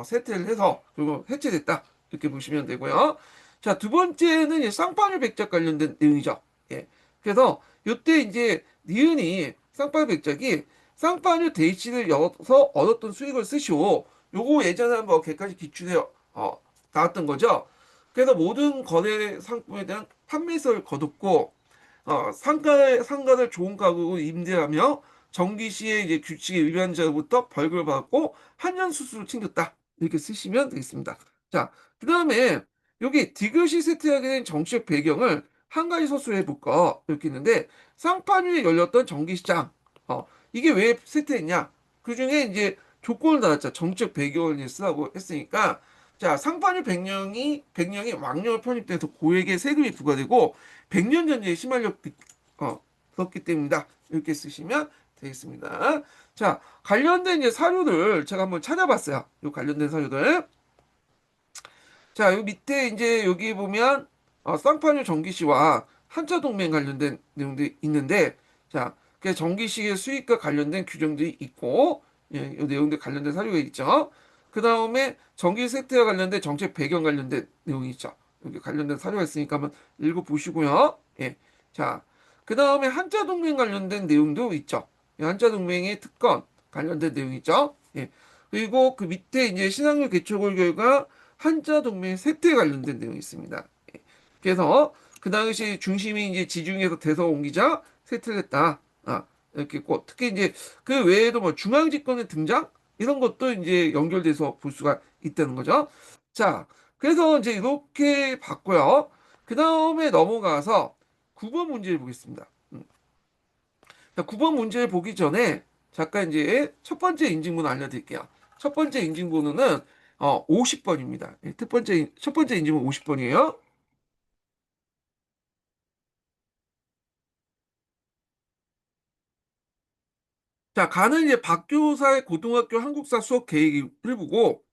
쇠퇴를 해서 결국 해체됐다 이렇게 보시면 되고요. 자, 두 번째는 이제 쌍파뉴 백작 관련된 내용이죠. 예, 그래서 이때 이제 니은이 쌍파뉴 백작이 쌍파뉴 대시를 열어서 얻었던 수익을 쓰시오. 요거 예전에 한번 객관식 기준에 나왔던 거죠. 그래서 모든 거래 상품에 대한 판매세를 거뒀고, 상가를 좋은 가격으로 임대하며 정기 시에 이제 규칙에 위반한 자로부터 벌금을 받았고 한년 수수를 챙겼다. 이렇게 쓰시면 되겠습니다. 자, 그 다음에 여기 디귿이 세트하게 된 정치적 배경을 한 가지 서술로 해볼까 이렇게 있는데, 쌍파뉴에 열렸던 정기시장, 이게 왜 세트했냐? 그 중에 이제 조건을 달았죠. 정책 배경을 쓰라고 했으니까, 자, 상파뉴 백령이 왕령을 편입돼서 고액의 세금이 부과되고 100년 전쟁에 었기 때문이다. 이렇게 쓰시면 되겠습니다. 자, 관련된 이제 사료들 제가 한번 찾아봤어요. 요 관련된 사료들. 자, 요 밑에 이제 여기 보면 쌍파뉴 정기시와 한자 동맹 관련된 내용들이 있는데, 자, 그 정기시의 수익과 관련된 규정들이 있고, 예, 이 내용들 관련된 사료가 있죠. 그 다음에 정기 세트와 관련된 정책 배경 관련된 내용이 있죠. 여기 관련된 사료가 있으니까 한번 읽어보시고요. 예. 자, 그 다음에 한자 동맹 관련된 내용도 있죠. 이 한자 동맹의 특권 관련된 내용이 있죠. 예. 그리고 그 밑에 이제 신학교 개척을 결과 한자 동맹 세트에 관련된 내용이 있습니다. 예. 그래서 그 당시 중심이 이제 지중해에서 대서 옮기자 세트를 했다. 이렇게 있고, 특히 이제 그 외에도 뭐 중앙 집권의 등장 이런 것도 이제 연결돼서 볼 수가 있다는 거죠. 자, 그래서 이제 이렇게 봤고요. 그 다음에 넘어가서 9번 문제를 보겠습니다. 자, 9번 문제를 보기 전에 잠깐 이제 첫 번째 인증번호 알려드릴게요. 첫 번째 인증번호는 50번입니다. 첫 번째 인증번호 50번이에요. 자, 가는 이제 박교사의 고등학교 한국사 수업 계획을 보고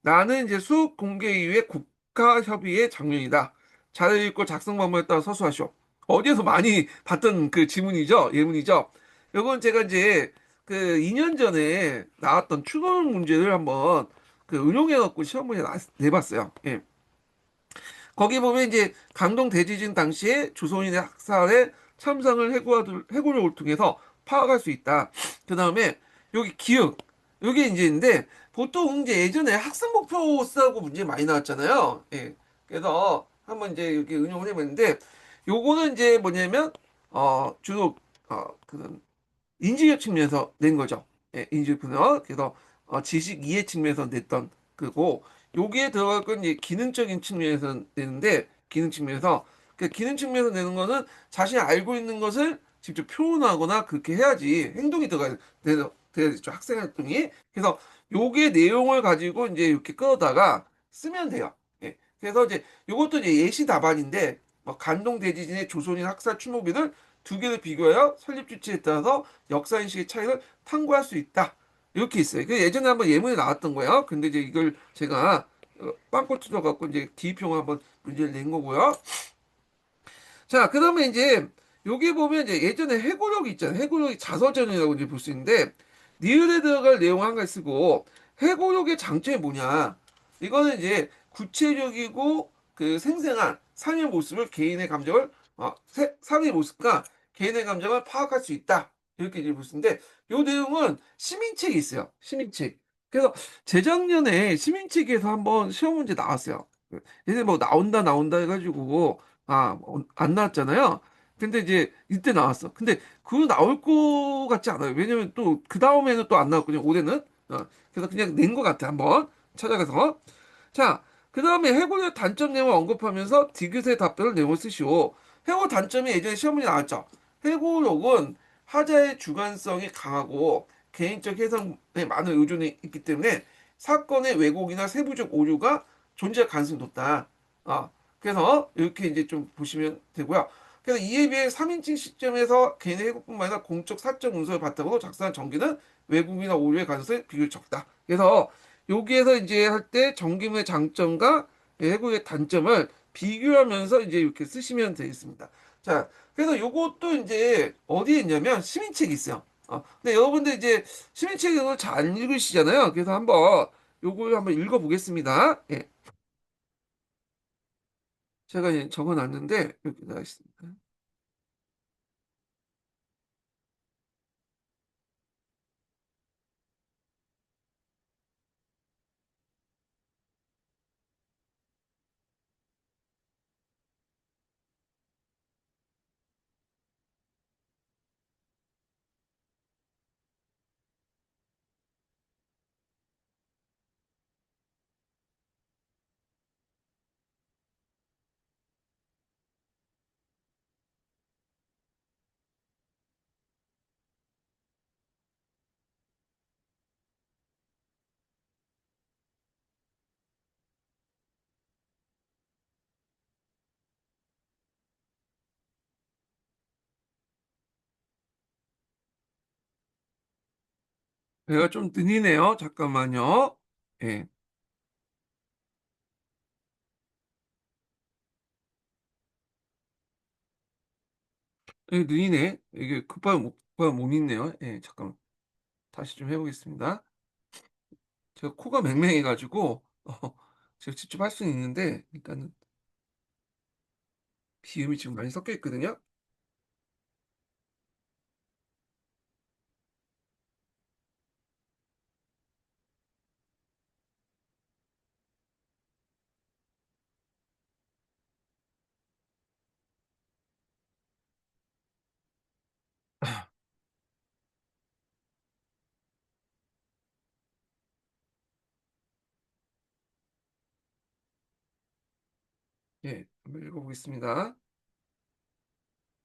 나는 이제 수업 공개 이후에 국가협의회 장면이다. 잘 읽고 작성 방법에 따라 서술하시오. 어디에서 많이 봤던 그 지문이죠? 예문이죠? 요건 제가 이제 그 2년 전에 나왔던 추론 문제를 한번 그 응용해갖고 시험 문제 내봤어요. 예. 거기 보면 이제 강동 대지진 당시에 조선인의 학살에 참상을 해고를 통해서 파악할 수 있다. 그 다음에 여기 기억. 여기 이제 있는데 보통 이제 예전에 학습 목표 쓰고 문제 많이 나왔잖아요. 예. 그래서 한번 이제 여기 응용을 해봤는데 요거는 이제 뭐냐면 주로 그런 인지력 측면에서 낸 거죠. 예, 인지력 분석. 그래서 지식 이해 측면에서 냈던 그거. 여기에 들어갈 건 이제 기능적인 측면에서 내는데 기능 측면에서 그 기능 측면에서 내는 거는 자신이 알고 있는 것을 직접 표현하거나 그렇게 해야지 행동이 돼야죠. 학생 활동이. 그래서 요게 내용을 가지고 이제 이렇게 끌어다가 쓰면 돼요. 예. 그래서 이제 요것도 이제 예시 답안인데 뭐 간동 대지진의 조선인 학살 추모비를 두 개를 비교하여 설립 주체에 따라서 역사인식의 차이를 탐구할 수 있다. 이렇게 있어요. 그 예전에 한번 예문에 나왔던 거예요. 근데 이제 이걸 제가 빵꾸 뜯어갖고 이제 기입형을 한번 문제를 낸 거고요. 자, 그다음에 이제 여기 보면 이제 예전에 해고력이 있잖아요. 해고력이 자서전이라고 이제 볼 수 있는데 니을에 들어갈 내용 한 가지 쓰고 해고력의 장점이 뭐냐? 이거는 이제 구체적이고 그 생생한 상의 모습을 개인의 감정을 상의 모습과 개인의 감정을 파악할 수 있다. 이렇게 이제 볼 수 있는데 요 내용은 시민책이 있어요. 시민책. 그래서 재작년에 시민책에서 한번 시험 문제 나왔어요. 얘네 뭐 나온다 해가지고 안 나왔잖아요. 근데 이제 이때 나왔어. 근데 그거 나올 거 같지 않아요. 왜냐면 또 그 다음에는 또 안 나왔거든요. 올해는. 그래서 그냥 낸 거 같아. 한번 찾아가서. 자, 그 다음에 해골의 단점 내용을 언급하면서 디귿의 답변을 내용을 쓰시오. 해골 단점이 예전에 시험문제 나왔죠. 해골록은 하자의 주관성이 강하고 개인적 해석에 많은 의존이 있기 때문에 사건의 왜곡이나 세부적 오류가 존재할 가능성이 높다. 그래서 이렇게 이제 좀 보시면 되고요. 그래서 이에 비해 3인칭 시점에서 개인의 해고뿐만 아니라 공적 사적 문서를 바탕으로 작성한 전기는 왜곡이나 오류의 가능성이 비교적 적다. 그래서 여기에서 이제 할 때 전기물의 장점과 해고의 단점을 비교하면서 이제 이렇게 쓰시면 되겠습니다. 자, 그래서 요것도 이제 어디에 있냐면 시민책이 있어요. 근데 여러분들 이제 시민책을 잘 안 읽으시잖아요. 그래서 한번 요걸 한번 읽어보겠습니다. 예. 제가 이제 적어놨는데 여기 나와 있습니다. 배가 좀 느리네요. 잠깐만요. 예. 느리네. 이게 급하면 못 읽네요. 예, 잠깐만. 다시 좀 해보겠습니다. 제가 코가 맹맹해가지고, 제가 직접 할 수는 있는데, 일단은 비음이 지금 많이 섞여 있거든요. 예, 한번 읽어보겠습니다.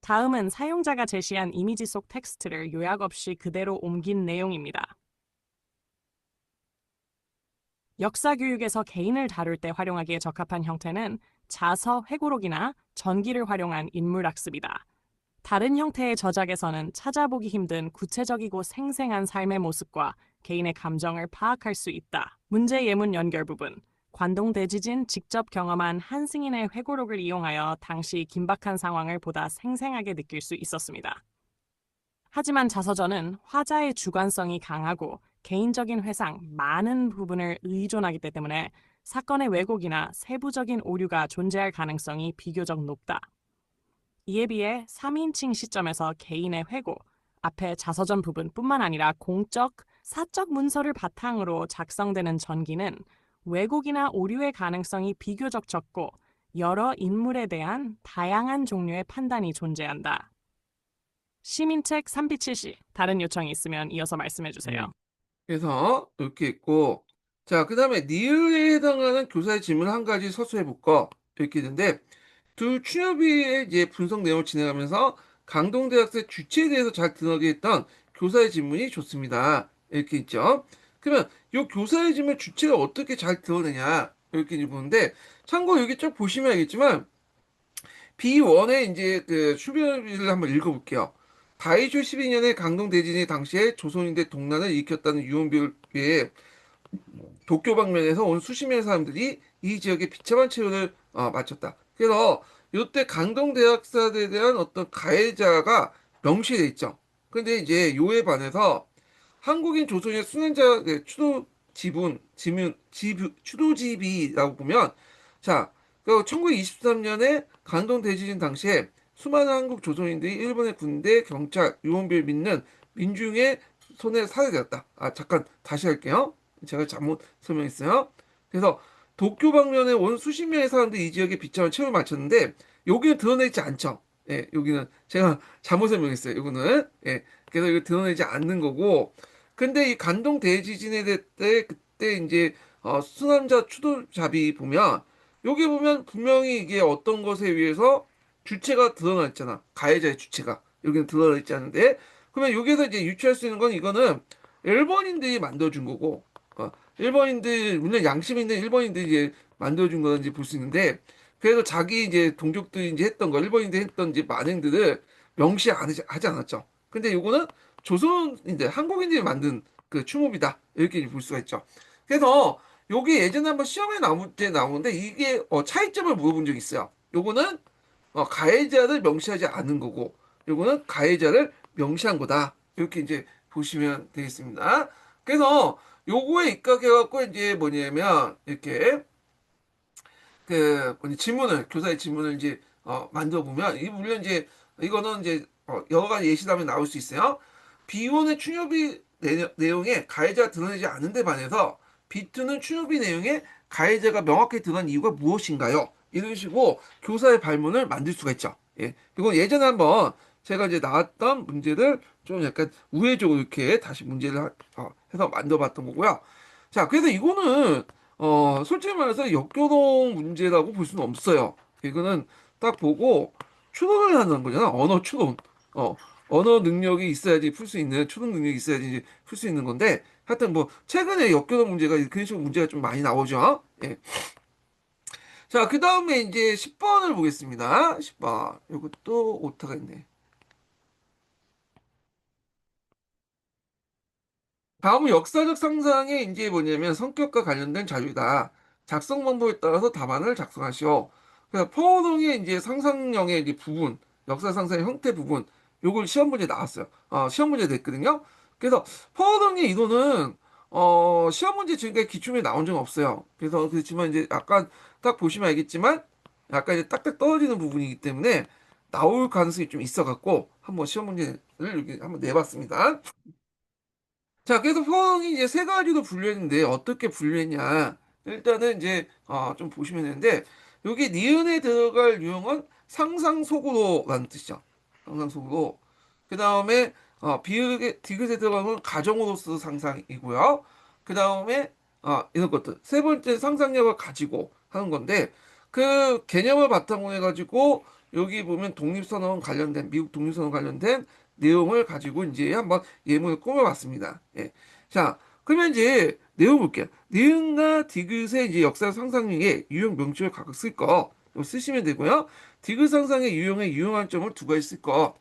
다음은 사용자가 제시한 이미지 속 텍스트를 요약 없이 그대로 옮긴 내용입니다. 역사 교육에서 개인을 다룰 때 활용하기에 적합한 형태는 자서 회고록이나 전기를 활용한 인물 학습이다. 다른 형태의 저작에서는 찾아보기 힘든 구체적이고 생생한 삶의 모습과 개인의 감정을 파악할 수 있다. 문제 예문 연결 부분. 관동 대지진 직접 경험한 한 승인의 회고록을 이용하여 당시 긴박한 상황을 보다 생생하게 느낄 수 있었습니다. 하지만 자서전은 화자의 주관성이 강하고 개인적인 회상, 많은 부분을 의존하기 때문에 사건의 왜곡이나 세부적인 오류가 존재할 가능성이 비교적 높다. 이에 비해 3인칭 시점에서 개인의 회고, 앞에 자서전 부분뿐만 아니라 공적, 사적 문서를 바탕으로 작성되는 전기는 왜곡이나 오류의 가능성이 비교적 적고 여러 인물에 대한 다양한 종류의 판단이 존재한다. 시민책 3B7시 다른 요청이 있으면 이어서 말씀해 주세요.
그래서 이렇게 있고, 자, 그 다음에 니을에 해당하는 교사의 질문 한 가지 서술해 볼까? 이렇게 있는데, 두 취업의 이제 분석 내용을 진행하면서 강동대학생 주체에 대해서 잘 드러나게 했던 교사의 질문이 좋습니다. 이렇게 있죠. 그러면 이 교사의 질문 주체가 어떻게 잘 드러내냐? 이렇게 이제 보는데, 참고로 여기 쭉 보시면 알겠지만, B1의 이제 그 추별을 한번 읽어볼게요. 다이쇼 12년에 강동 대진의 당시에 조선인대 동란을 일으켰다는 유언비어에 도쿄 방면에서 온 수십 명의 사람들이 이 지역에 비참한 체류를 마쳤다. 그래서 이때 강동 대학살에 대한 어떤 가해자가 명시돼 있죠. 근데 이제 요에 반해서 한국인 조선의 수행자 추도 지분, 추도지비라고 보면 자, 그 1923년에 간동 대지진 당시에 수많은 한국 조선인들이 일본의 군대, 경찰, 유언비를 믿는 민중의 손에 살해되었다. 아, 잠깐 다시 할게요. 제가 잘못 설명했어요. 그래서 도쿄 방면에 온 수십 명의 사람들이 이 지역에 비참한 체험을 마쳤는데 여기는 드러내지 않죠. 예, 여기는 제가 잘못 설명했어요. 이거는 예, 그래서 이거 드러내지 않는 거고. 근데 이 간동 대지진에 때 그때 이제 수남자 추도잡이 보면 여기 보면 분명히 이게 어떤 것에 의해서 주체가 드러나 있잖아. 가해자의 주체가 여기는 드러나 있지 않은데 그러면 여기서 이제 유추할 수 있는 건 이거는 일본인들이 만들어준 거고 일본인들 물론 양심 있는 일본인들이 이제 만들어준 건지 볼 수 있는데 그래서 자기 이제 동족들이 이제 했던 거 일본인들이 했던 이제 만행들을 명시 안 하지 않았죠. 근데 요거는 조선인들 한국인들이 만든 그 추모비다 이렇게 볼 수가 있죠. 그래서 요게 예전에 한번 시험에 나올 때 나오는데 이게 차이점을 물어본 적이 있어요. 요거는 가해자를 명시하지 않은 거고 요거는 가해자를 명시한 거다. 이렇게 이제 보시면 되겠습니다. 그래서 요거에 입각해갖고 이제 뭐냐면 이렇게 그 뭐지 질문을 교사의 질문을 이제 만들어 보면 이 물론 이제 이거는 이제 여러 가지 예시라면 나올 수 있어요. B1의 충협이 내용에 가해자가 드러내지 않는데 반해서 B2는 충협이 내용에 가해자가 명확히 드러난 이유가 무엇인가요? 이런 식으로 교사의 발문을 만들 수가 있죠. 예. 이건 예전에 한번 제가 이제 나왔던 문제를 좀 약간 우회적으로 이렇게 다시 문제를 해서 만들어 봤던 거고요. 자, 그래서 이거는 솔직히 말해서 역교동 문제라고 볼 수는 없어요. 이거는 딱 보고 추론을 하는 거잖아. 언어 추론. 어, 언어 능력이 있어야지 풀 수 있는, 추론 능력이 있어야지 풀 수 있는 건데, 하여튼 뭐, 최근에 역교동 문제가, 그런 식으로 문제가 좀 많이 나오죠. 예. 자, 그 다음에 이제 10번을 보겠습니다. 10번. 이것도 오타가 있네. 다음은 역사적 상상의 이제 뭐냐면 성격과 관련된 자료다. 작성 방법에 따라서 답안을 작성하시오. 그래서 포동의 이제 상상력의 이제 부분, 역사 상상의 형태 부분, 요걸 시험 문제 나왔어요. 시험 문제 냈거든요. 그래서 포동의 이도는 시험 문제 지금까지 기출에 나온 적은 없어요. 그래서 그렇지만 이제 약간 딱 보시면 알겠지만 약간 이제 딱딱 떨어지는 부분이기 때문에 나올 가능성이 좀 있어갖고 한번 시험 문제를 여기 한번 내봤습니다. 자, 그래서 포항이 이제 세 가지로 분류했는데 어떻게 분류했냐? 일단은 이제 좀 보시면 되는데 여기 니은에 들어갈 유형은 상상속으로라는 뜻이죠. 상상속으로. 그 다음에 비읍에 디귿에 들어가는 건 가정으로서 상상이고요. 그 다음에 이런 것들 세 번째 상상력을 가지고 하는 건데 그 개념을 바탕으로 해가지고 여기 보면 독립선언 관련된 미국 독립선언 관련된 내용을 가지고 이제 한번 예문을 꾸며봤습니다. 예. 자, 그러면 이제 내용 볼게요. 니은과 디귿의 이제 역사 상상력에 유형 명칭을 각각 쓸 거. 이거 쓰시면 되고요. 디귿 상상의 유형에 유용한 점을 두 가지 쓸 거.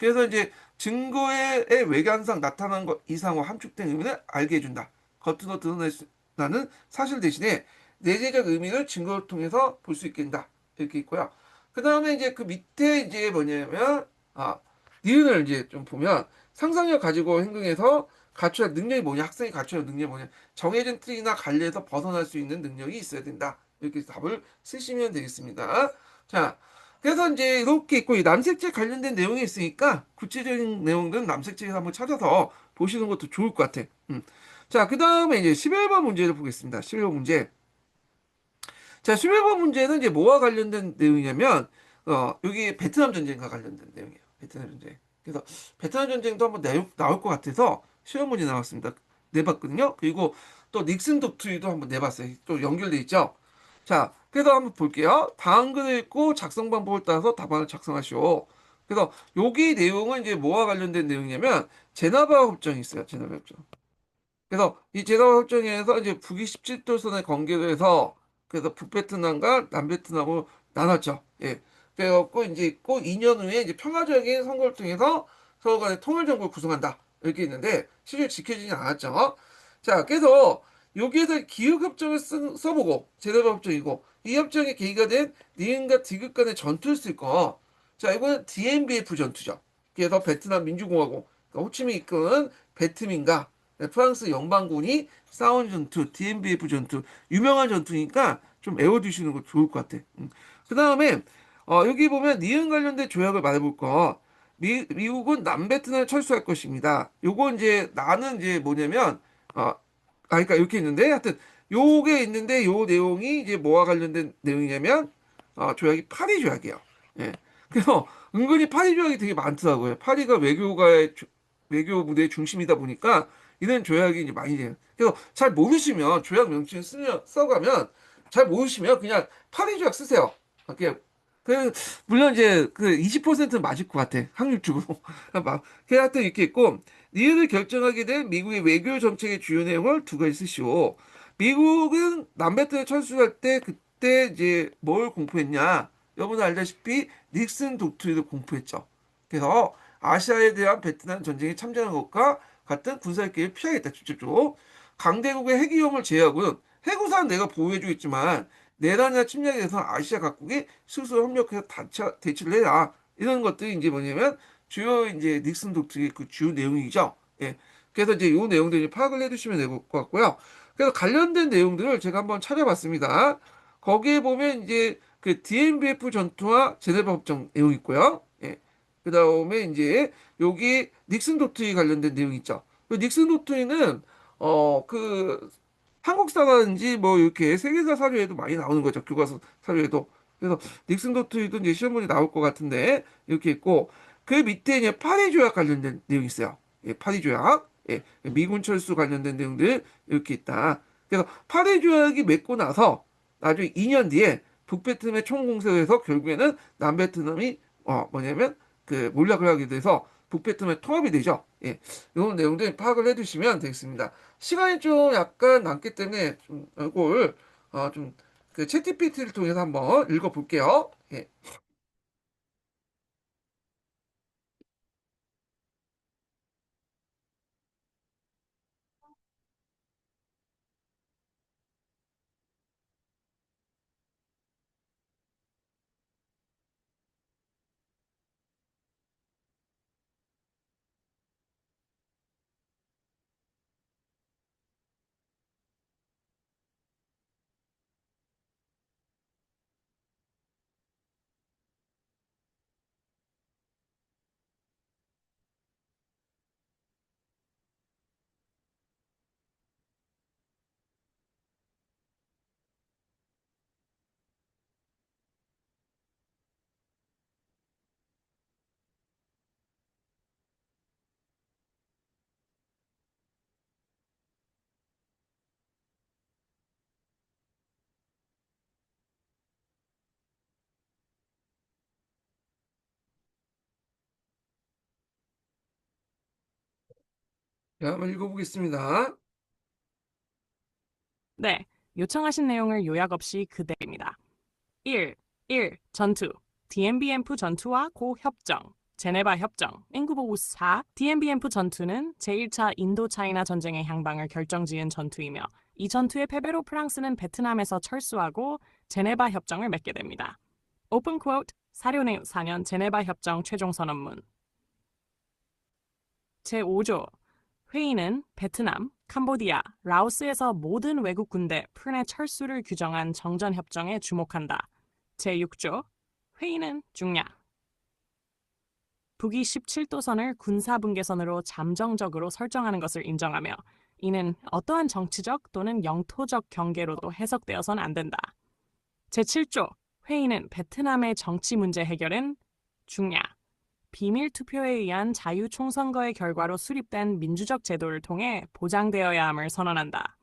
그래서 이제 증거의 외관상 나타난 것 이상과 함축된 의미를 알게 해준다. 겉으로 드러나는 사실 대신에 내재적 의미를 증거를 통해서 볼 수 있게 된다. 이렇게 있고요. 그 다음에 이제 그 밑에 이제 뭐냐면, 니은을 이제 좀 보면 상상력 가지고 행동해서 갖춰야 할 능력이 뭐냐, 학생이 갖춰야 할 능력이 뭐냐, 정해진 틀이나 관리에서 벗어날 수 있는 능력이 있어야 된다. 이렇게 답을 쓰시면 되겠습니다. 자, 그래서 이제 이렇게 있고 이 남색책 관련된 내용이 있으니까 구체적인 내용들은 남색책에서 한번 찾아서 보시는 것도 좋을 것 같아. 자, 그 다음에 이제 11번 문제를 보겠습니다. 11번 문제. 자, 11번 문제는 이제 뭐와 관련된 내용이냐면, 여기 베트남 전쟁과 관련된 내용이에요. 베트남 전쟁. 그래서 베트남 전쟁도 한번 나올 것 같아서 시험 문제 나왔습니다. 내봤거든요. 그리고 또 닉슨 독트리도 한번 내봤어요. 또 연결돼 있죠. 자, 그래서 한번 볼게요. 다음 글을 읽고 작성 방법을 따라서 답안을 작성하시오. 그래서 여기 내용은 이제 뭐와 관련된 내용이냐면 제나바 협정이 있어요. 제나바 협정. 그래서 이 제나바 협정에서 이제 북위 17도선에 건결을 해서 그래서 북베트남과 남베트남으로 나눴죠. 예. 그래갖고 이제 꼭 2년 후에 이제 평화적인 선거를 통해서 서로 간에 통일 정부를 구성한다. 이렇게 있는데 실제 지켜지지 않았죠. 자, 그래서 여기에서 기후 협정을 써보고 제네바 협정이고 이 협정의 계기가 된 니은과 디귿 간의 전투를 쓸 거. 자, 이거는 DMBF 전투죠. 그래서 베트남 민주공화국 그러니까 호치민이 이끄는 베트민과 프랑스 연방군이 싸운 전투, DMBF 전투, 유명한 전투니까 좀 외워두시는 거 좋을 것 같아. 그 다음에, 여기 보면 니은 관련된 조약을 말해볼 거. 미국은 남베트남을 철수할 것입니다. 요거 이제, 나는 이제 뭐냐면, 그러니까 이렇게 있는데, 하여튼, 요게 있는데, 요 내용이 이제 뭐와 관련된 내용이냐면, 조약이 파리 조약이에요. 예. 그래서 은근히 파리 조약이 되게 많더라고요. 파리가 외교 무대의 중심이다 보니까 이런 조약이 이제 많이 돼요. 그래서 잘 모르시면 조약 명칭 써가면 잘 모르시면 그냥 파리 조약 쓰세요. 그냥 그 물론 이제 그 20%는 맞을 것 같아. 확률적으로. 막 하여튼 이렇게 있고 니은을 결정하게 된 미국의 외교 정책의 주요 내용을 두 가지 쓰시오. 미국은 남베트남 철수할 때 그때 이제 뭘 공포했냐? 여러분 알다시피 닉슨 독트리를 공포했죠. 그래서 아시아에 대한 베트남 전쟁에 참전한 것과 같은 군사적 기회를 피하겠다. 직접적으로 강대국의 핵 위험을 제외하고는 핵우산 내가 보호해주겠지만 내란이나 침략에 대해서 아시아 각국이 스스로 협력해서 대치를 해라. 이런 것들이 이제 뭐냐면 주요 이제 닉슨 독트리의 그 주요 내용이죠. 예. 그래서 이제 이 내용들 파악을 해두시면 될 것 같고요. 그래서 관련된 내용들을 제가 한번 찾아봤습니다. 거기에 보면 이제 그 DMBF 전투와 제네바 협정 내용 있고요. 예. 그 다음에 이제 여기 닉슨 도트리 관련된 내용 있죠. 그 닉슨 도트리는 그 한국사라든지 뭐 이렇게 세계사 사료에도 많이 나오는 거죠. 교과서 사료에도. 그래서 닉슨 도트리도 이제 시험 문제 나올 것 같은데 이렇게 있고 그 밑에 이제 파리 조약 관련된 내용이 있어요. 예, 파리 조약. 예, 미군 철수 관련된 내용들 이렇게 있다. 그래서 파리 조약이 맺고 나서 나중에 2년 뒤에 북베트남의 총공세를 해서 결국에는 남베트남이 뭐냐면 그 몰락을 하게 돼서 북베트남의 통합이 되죠. 예, 이런 내용들 파악을 해두시면 되겠습니다. 시간이 좀 약간 남기 때문에 좀 이걸 좀그 챗GPT를 통해서 한번 읽어볼게요. 예. 자, 한번 읽어보겠습니다.
네, 요청하신 내용을 요약 없이 그대로입니다. 1. 전투. DMBF 전투와 고 협정. 제네바 협정 1954 DMBF 전투는 제1차 인도차이나 전쟁의 향방을 결정지은 전투이며 이 전투의 패배로 프랑스는 베트남에서 철수하고 제네바 협정을 맺게 됩니다. 오픈 쿼트 사료내용 4년 제네바 협정 최종 선언문 제5조 회의는 베트남, 캄보디아, 라오스에서 모든 외국 군대 푼의 철수를 규정한 정전협정에 주목한다. 제6조 회의는 중야 북위 17도선을 군사분계선으로 잠정적으로 설정하는 것을 인정하며 이는 어떠한 정치적 또는 영토적 경계로도 해석되어선 안 된다. 제7조 회의는 베트남의 정치 문제 해결은 중야 비밀 투표에 의한 자유 총선거의 결과로 수립된 민주적 제도를 통해 보장되어야 함을 선언한다.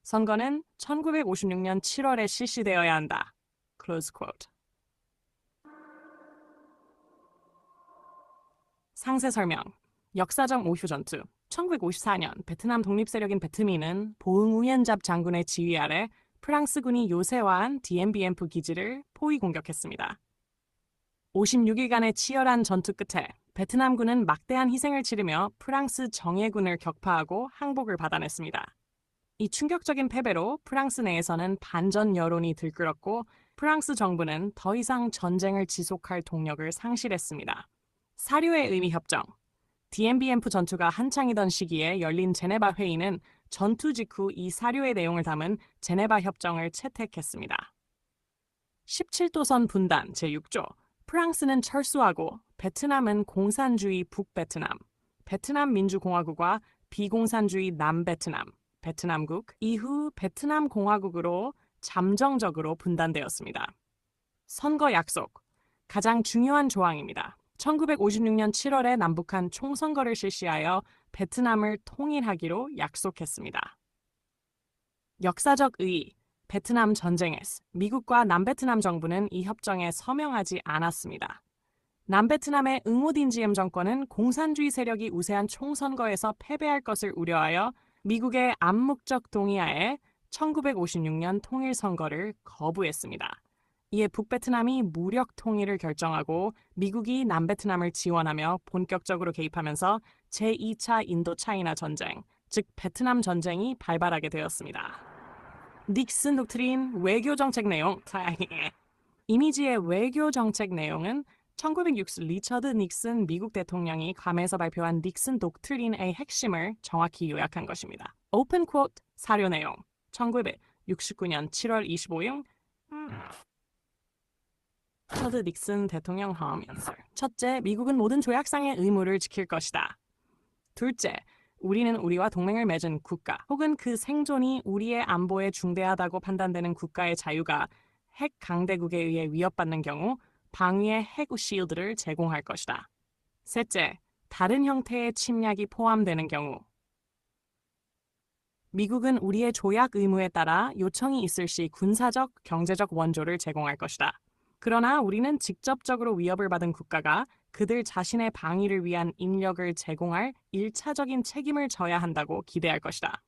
선거는 1956년 7월에 실시되어야 한다. Close quote. 상세 설명. 역사적 오휴 전투. 1954년 베트남 독립세력인 베트민은 보응 우옌잡 장군의 지휘 아래 프랑스군이 요새화한 DMBF 기지를 포위 공격했습니다. 56일간의 치열한 전투 끝에 베트남군은 막대한 희생을 치르며 프랑스 정예군을 격파하고 항복을 받아냈습니다. 이 충격적인 패배로 프랑스 내에서는 반전 여론이 들끓었고 프랑스 정부는 더 이상 전쟁을 지속할 동력을 상실했습니다. 사료의 의미 협정. DMBF 전투가 한창이던 시기에 열린 제네바 회의는 전투 직후 이 사료의 내용을 담은 제네바 협정을 채택했습니다. 17도선 분단 제6조 프랑스는 철수하고 베트남은 공산주의 북베트남, 베트남 민주공화국과 비공산주의 남베트남, 베트남국 이후 베트남 공화국으로 잠정적으로 분단되었습니다. 선거 약속, 가장 중요한 조항입니다. 1956년 7월에 남북한 총선거를 실시하여 베트남을 통일하기로 약속했습니다. 역사적 의의, 베트남 전쟁에서 미국과 남베트남 정부는 이 협정에 서명하지 않았습니다. 남베트남의 응오딘지엠 정권은 공산주의 세력이 우세한 총선거에서 패배할 것을 우려하여 미국의 암묵적 동의하에 1956년 통일선거를 거부했습니다. 이에 북베트남이 무력 통일을 결정하고 미국이 남베트남을 지원하며 본격적으로 개입하면서 제2차 인도차이나 전쟁, 즉 베트남 전쟁이 발발하게 되었습니다. 닉슨 독트린 외교 정책 내용. 이미지의 외교 정책 내용은 1960 리처드 닉슨 미국 대통령이 괌에서 발표한 닉슨 독트린의 핵심을 정확히 요약한 것입니다. 오픈 쿼트 사료 내용. 1969년 7월 25일 리처드 닉슨 대통령 하면서 첫째, 미국은 모든 조약상의 의무를 지킬 것이다. 둘째, 우리는 우리와 동맹을 맺은 국가 혹은 그 생존이 우리의 안보에 중대하다고 판단되는 국가의 자유가 핵 강대국에 의해 위협받는 경우 방위의 핵 실드를 제공할 것이다. 셋째, 다른 형태의 침략이 포함되는 경우 미국은 우리의 조약 의무에 따라 요청이 있을 시 군사적, 경제적 원조를 제공할 것이다. 그러나 우리는 직접적으로 위협을 받은 국가가 그들 자신의 방위를 위한 인력을 제공할 일차적인 책임을 져야 한다고 기대할 것이다.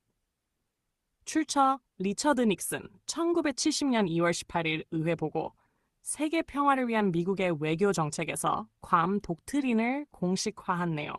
출처 리처드 닉슨 1970년 2월 18일 의회 보고 세계 평화를 위한 미국의 외교 정책에서 괌 독트린을 공식화한 내용.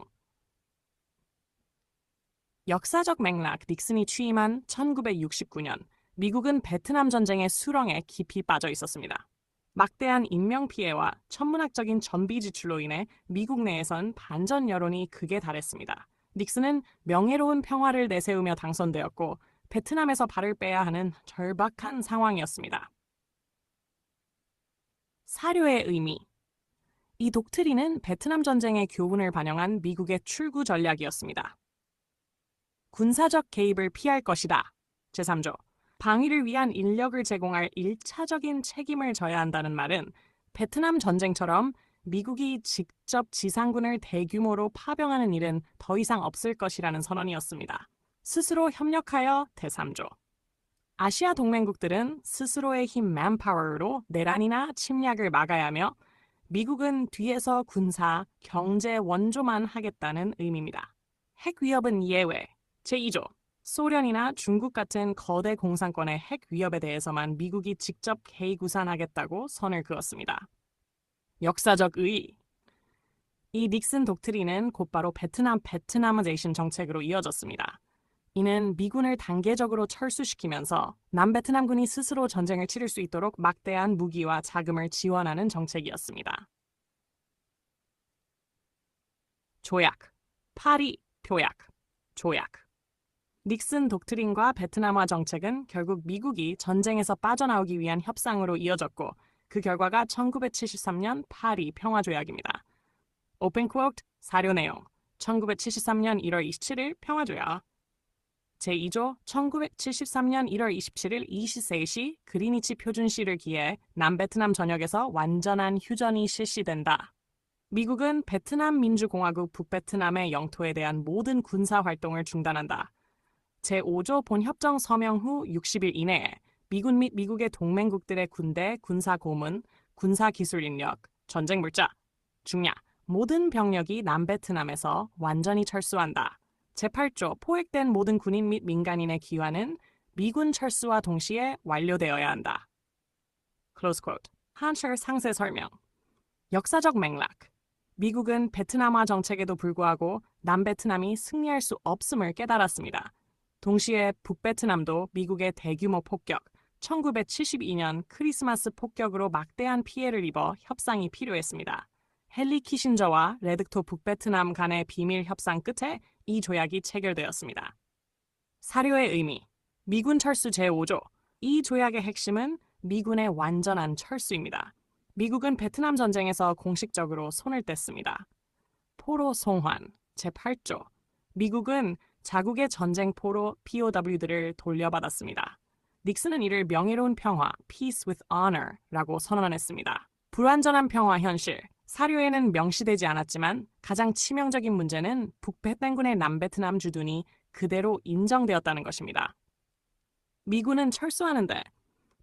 역사적 맥락 닉슨이 취임한 1969년 미국은 베트남 전쟁의 수렁에 깊이 빠져 있었습니다. 막대한 인명피해와 천문학적인 전비 지출로 인해 미국 내에선 반전 여론이 극에 달했습니다. 닉슨은 명예로운 평화를 내세우며 당선되었고 베트남에서 발을 빼야 하는 절박한 상황이었습니다. 사료의 의미. 이 독트린은 베트남 전쟁의 교훈을 반영한 미국의 출구 전략이었습니다. 군사적 개입을 피할 것이다. 제3조. 방위를 위한 인력을 제공할 일차적인 책임을 져야 한다는 말은 베트남 전쟁처럼 미국이 직접 지상군을 대규모로 파병하는 일은 더 이상 없을 것이라는 선언이었습니다. 스스로 협력하여 제3조. 아시아 동맹국들은 스스로의 힘 맨파워로 내란이나 침략을 막아야 하며 미국은 뒤에서 군사, 경제 원조만 하겠다는 의미입니다. 핵 위협은 예외. 제2조. 소련이나 중국 같은 거대 공산권의 핵 위협에 대해서만 미국이 직접 개의구산하겠다고 선을 그었습니다. 역사적 의의. 이 닉슨 독트린은 곧바로 베트나마제이션 정책으로 이어졌습니다. 이는 미군을 단계적으로 철수시키면서 남베트남군이 스스로 전쟁을 치를 수 있도록 막대한 무기와 자금을 지원하는 정책이었습니다. 조약, 파리 표약, 조약. 닉슨 독트린과 베트남화 정책은 결국 미국이 전쟁에서 빠져나오기 위한 협상으로 이어졌고 그 결과가 1973년 파리 평화조약입니다. 오픈 쿼트 사료 내용 1973년 1월 27일 평화조약 제2조 1973년 1월 27일 23시 그리니치 표준시를 기해 남베트남 전역에서 완전한 휴전이 실시된다. 미국은 베트남 민주공화국 북베트남의 영토에 대한 모든 군사 활동을 중단한다. 제5조 본협정 서명 후 60일 이내에 미군 및 미국의 동맹국들의 군대, 군사 고문, 군사 기술 인력, 전쟁 물자, 중량, 모든 병력이 남베트남에서 완전히 철수한다. 제8조 포획된 모든 군인 및 민간인의 귀환은 미군 철수와 동시에 완료되어야 한다. Close quote. 한철 상세 설명. 역사적 맥락. 미국은 베트남화 정책에도 불구하고 남베트남이 승리할 수 없음을 깨달았습니다. 동시에 북베트남도 미국의 대규모 폭격, 1972년 크리스마스 폭격으로 막대한 피해를 입어 협상이 필요했습니다. 헨리 키신저와 레드토 북베트남 간의 비밀 협상 끝에 이 조약이 체결되었습니다. 사료의 의미, 미군 철수 제5조. 이 조약의 핵심은 미군의 완전한 철수입니다. 미국은 베트남 전쟁에서 공식적으로 손을 뗐습니다. 포로 송환, 제8조. 미국은 자국의 전쟁 포로 POW들을 돌려받았습니다. 닉슨은 이를 명예로운 평화, Peace with Honor라고 선언했습니다. 불완전한 평화 현실, 사료에는 명시되지 않았지만 가장 치명적인 문제는 북베트남군의 남베트남 주둔이 그대로 인정되었다는 것입니다. 미군은 철수하는데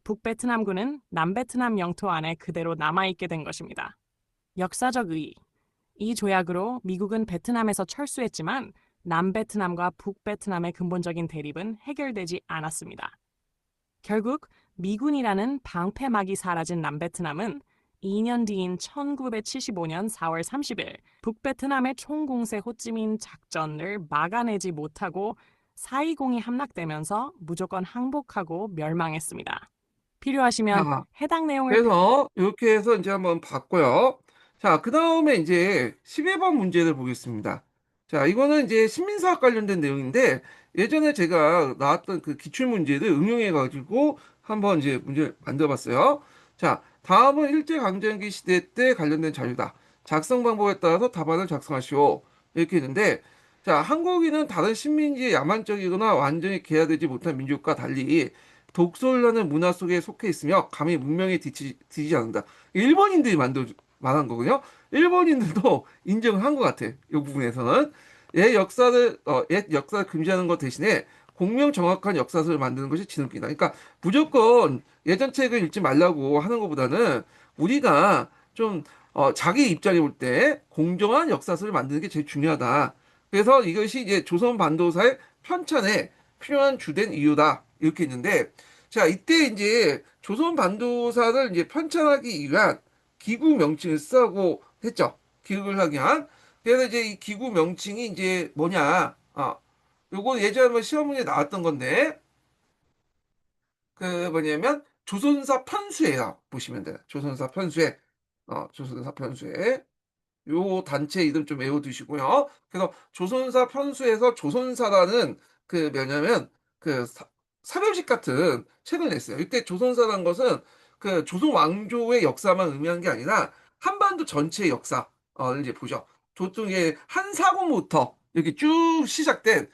북베트남군은 남베트남 영토 안에 그대로 남아있게 된 것입니다. 역사적 의의. 이 조약으로 미국은 베트남에서 철수했지만 남베트남과 북베트남의 근본적인 대립은 해결되지 않았습니다. 결국 미군이라는 방패막이 사라진 남베트남은 2년 뒤인 1975년 4월 30일 북베트남의 총공세 호찌민 작전을 막아내지 못하고 4.20이 함락되면서 무조건 항복하고 멸망했습니다. 필요하시면
자,
해당 내용을
그래서 이렇게 해서 이제 한번 봤고요. 자, 그 다음에 이제 11번 문제를 보겠습니다. 자, 이거는 이제 식민사학 관련된 내용인데 예전에 제가 나왔던 그 기출문제를 응용해가지고 한번 이제 문제 만들어봤어요. 자, 다음은 일제강점기 시대 때 관련된 자료다. 작성 방법에 따라서 답안을 작성하시오. 이렇게 했는데, 자, 한국인은 다른 식민지에 야만적이거나 완전히 개화되지 못한 민족과 달리 독소라는 문화 속에 속해 있으며 감히 문명에 뒤지지 않는다. 일본인들이 말한 거고요. 일본인들도 인정을 한 것 같아. 이 부분에서는 옛 역사를 금지하는 것 대신에 공명 정확한 역사서를 만드는 것이 지름길이다. 그러니까 무조건 예전 책을 읽지 말라고 하는 것보다는 우리가 좀 자기 입장에 볼 때 공정한 역사서를 만드는 게 제일 중요하다. 그래서 이것이 이제 조선 반도사의 편찬에 필요한 주된 이유다. 이렇게 있는데, 자, 이때 이제 조선 반도사를 이제 편찬하기 위한 기구 명칭을 쓰고 했죠. 기록을 하기 위한. 그래서 이제 이 기구 명칭이 이제 뭐냐. 요거 예전에 한번 시험 문제 나왔던 건데, 그 뭐냐면, 조선사 편수예요. 보시면 돼요. 조선사 편수에. 조선사 편수에. 요 단체 이름 좀 외워두시고요. 그래서 조선사 편수에서 조선사라는 그 뭐냐면 그 사료집 같은 책을 냈어요. 이때 조선사라는 것은 그 조선 왕조의 역사만 의미한 게 아니라 한반도 전체의 역사를 이제 보죠. 조정의 한 사고부터 이렇게 쭉 시작된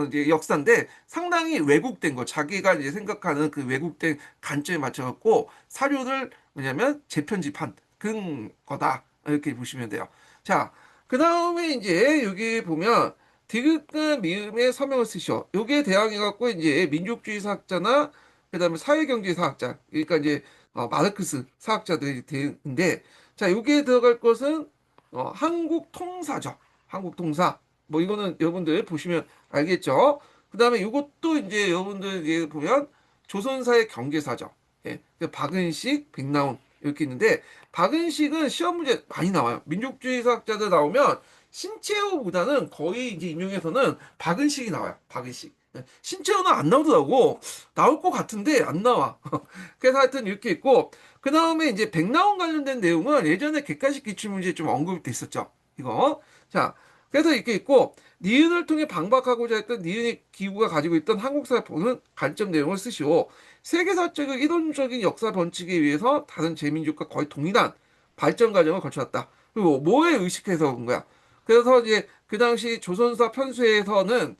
이제 역사인데 상당히 왜곡된 거 자기가 이제 생각하는 그 왜곡된 관점에 맞춰갖고 사료를 뭐냐면 재편집한 그런 거다. 이렇게 보시면 돼요. 자, 그 다음에 이제 여기 보면 디귿과 미음의 서명을 쓰시오. 여기에 대항해갖고 이제 민족주의 사학자나 그다음에 사회경제 사학자, 그러니까 이제 마르크스 사학자들이 되는데, 자, 여기에 들어갈 것은 한국 통사죠. 한국 통사. 뭐 이거는 여러분들 보시면 알겠죠. 그다음에 이것도 이제 여러분들 이제 보면 조선사의 경제사죠. 예, 그 박은식, 백나온 이렇게 있는데 박은식은 시험 문제 많이 나와요. 민족주의 사학자들 나오면 신채호보다는 거의 이제 인용에서는 박은식이 나와요. 박은식. 신채호는 안 나오더라고. 나올 것 같은데 안 나와. 그래서 하여튼 이렇게 있고 그 다음에 이제 백나원 관련된 내용은 예전에 객관식 기출문제에 좀 언급이 됐었죠. 이거. 자, 그래서 이렇게 있고 니은을 통해 방박하고자 했던 니은의 기구가 가지고 있던 한국사를 보는 관점 내용을 쓰시오. 세계사적인 이론적인 역사 번칙에 의해서 다른 제민족과 거의 동일한 발전 과정을 거쳐왔다. 그리고 뭐에 의식해서 온 거야? 그래서 이제 그 당시 조선사 편수에서는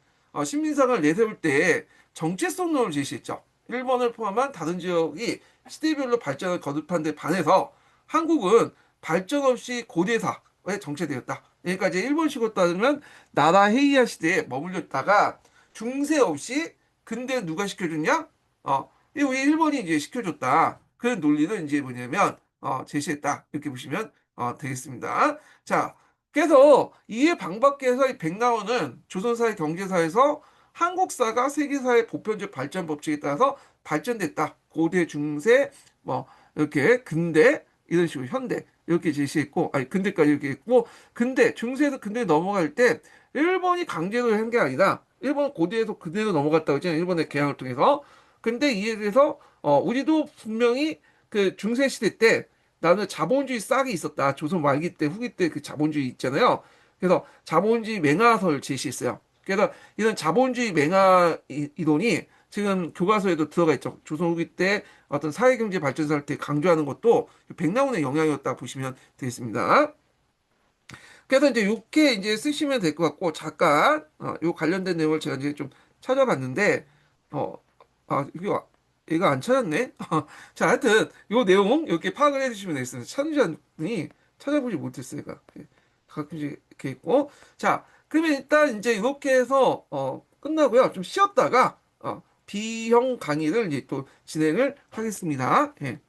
신민상을 내세울 때 정체성론을 제시했죠. 일본을 포함한 다른 지역이 시대별로 발전을 거듭한 데 반해서 한국은 발전 없이 고대사에 정체되었다. 그러니까 이제 일본식으로 따지면 나라 헤이야 시대에 머물렀다가 중세 없이 근대 누가 시켜줬냐? 이거 우리 일본이 이제 시켜줬다. 그런 논리는 이제 뭐냐면 제시했다. 이렇게 보시면 되겠습니다. 자, 그래서 이에 방박해서 이 백나원은 조선사의 경제사에서 한국사가 세계사의 보편적 발전 법칙에 따라서 발전됐다. 고대, 중세, 뭐 이렇게 근대 이런 식으로 현대 이렇게 제시했고, 아니 근대까지 이렇게 했고, 근대 중세에서 근대 넘어갈 때 일본이 강제로 한 게 아니라 일본 고대에서 근대로 넘어갔다고 했잖아요. 일본의 개항을 통해서. 근데 이에 대해서 우리도 분명히 그 중세 시대 때 나는 자본주의 싹이 있었다. 조선 말기 때 후기 때 그 자본주의 있잖아요. 그래서 자본주의 맹하설 제시했어요. 그래서 이런 자본주의 맹하 이론이 지금 교과서에도 들어가 있죠. 조선 후기 때 어떤 사회경제 발전사를 때 강조하는 것도 백나원의 영향이었다 보시면 되겠습니다. 그래서 이제 이렇게 이제 쓰시면 될 것 같고 잠깐 요 관련된 내용을 제가 이제 좀 찾아봤는데 어, 이거 얘가 안 찾았네. 자, 하여튼 요 내용 이렇게 파악을 해주시면 되겠습니다. 찾으셨니 찾아보지 못했어요. 얘가 가끔씩 이렇게 있고 자, 그러면 일단 이제 이렇게 해서 끝나고요. 좀 쉬었다가 B형 강의를 이제 또 진행을 하겠습니다. 예.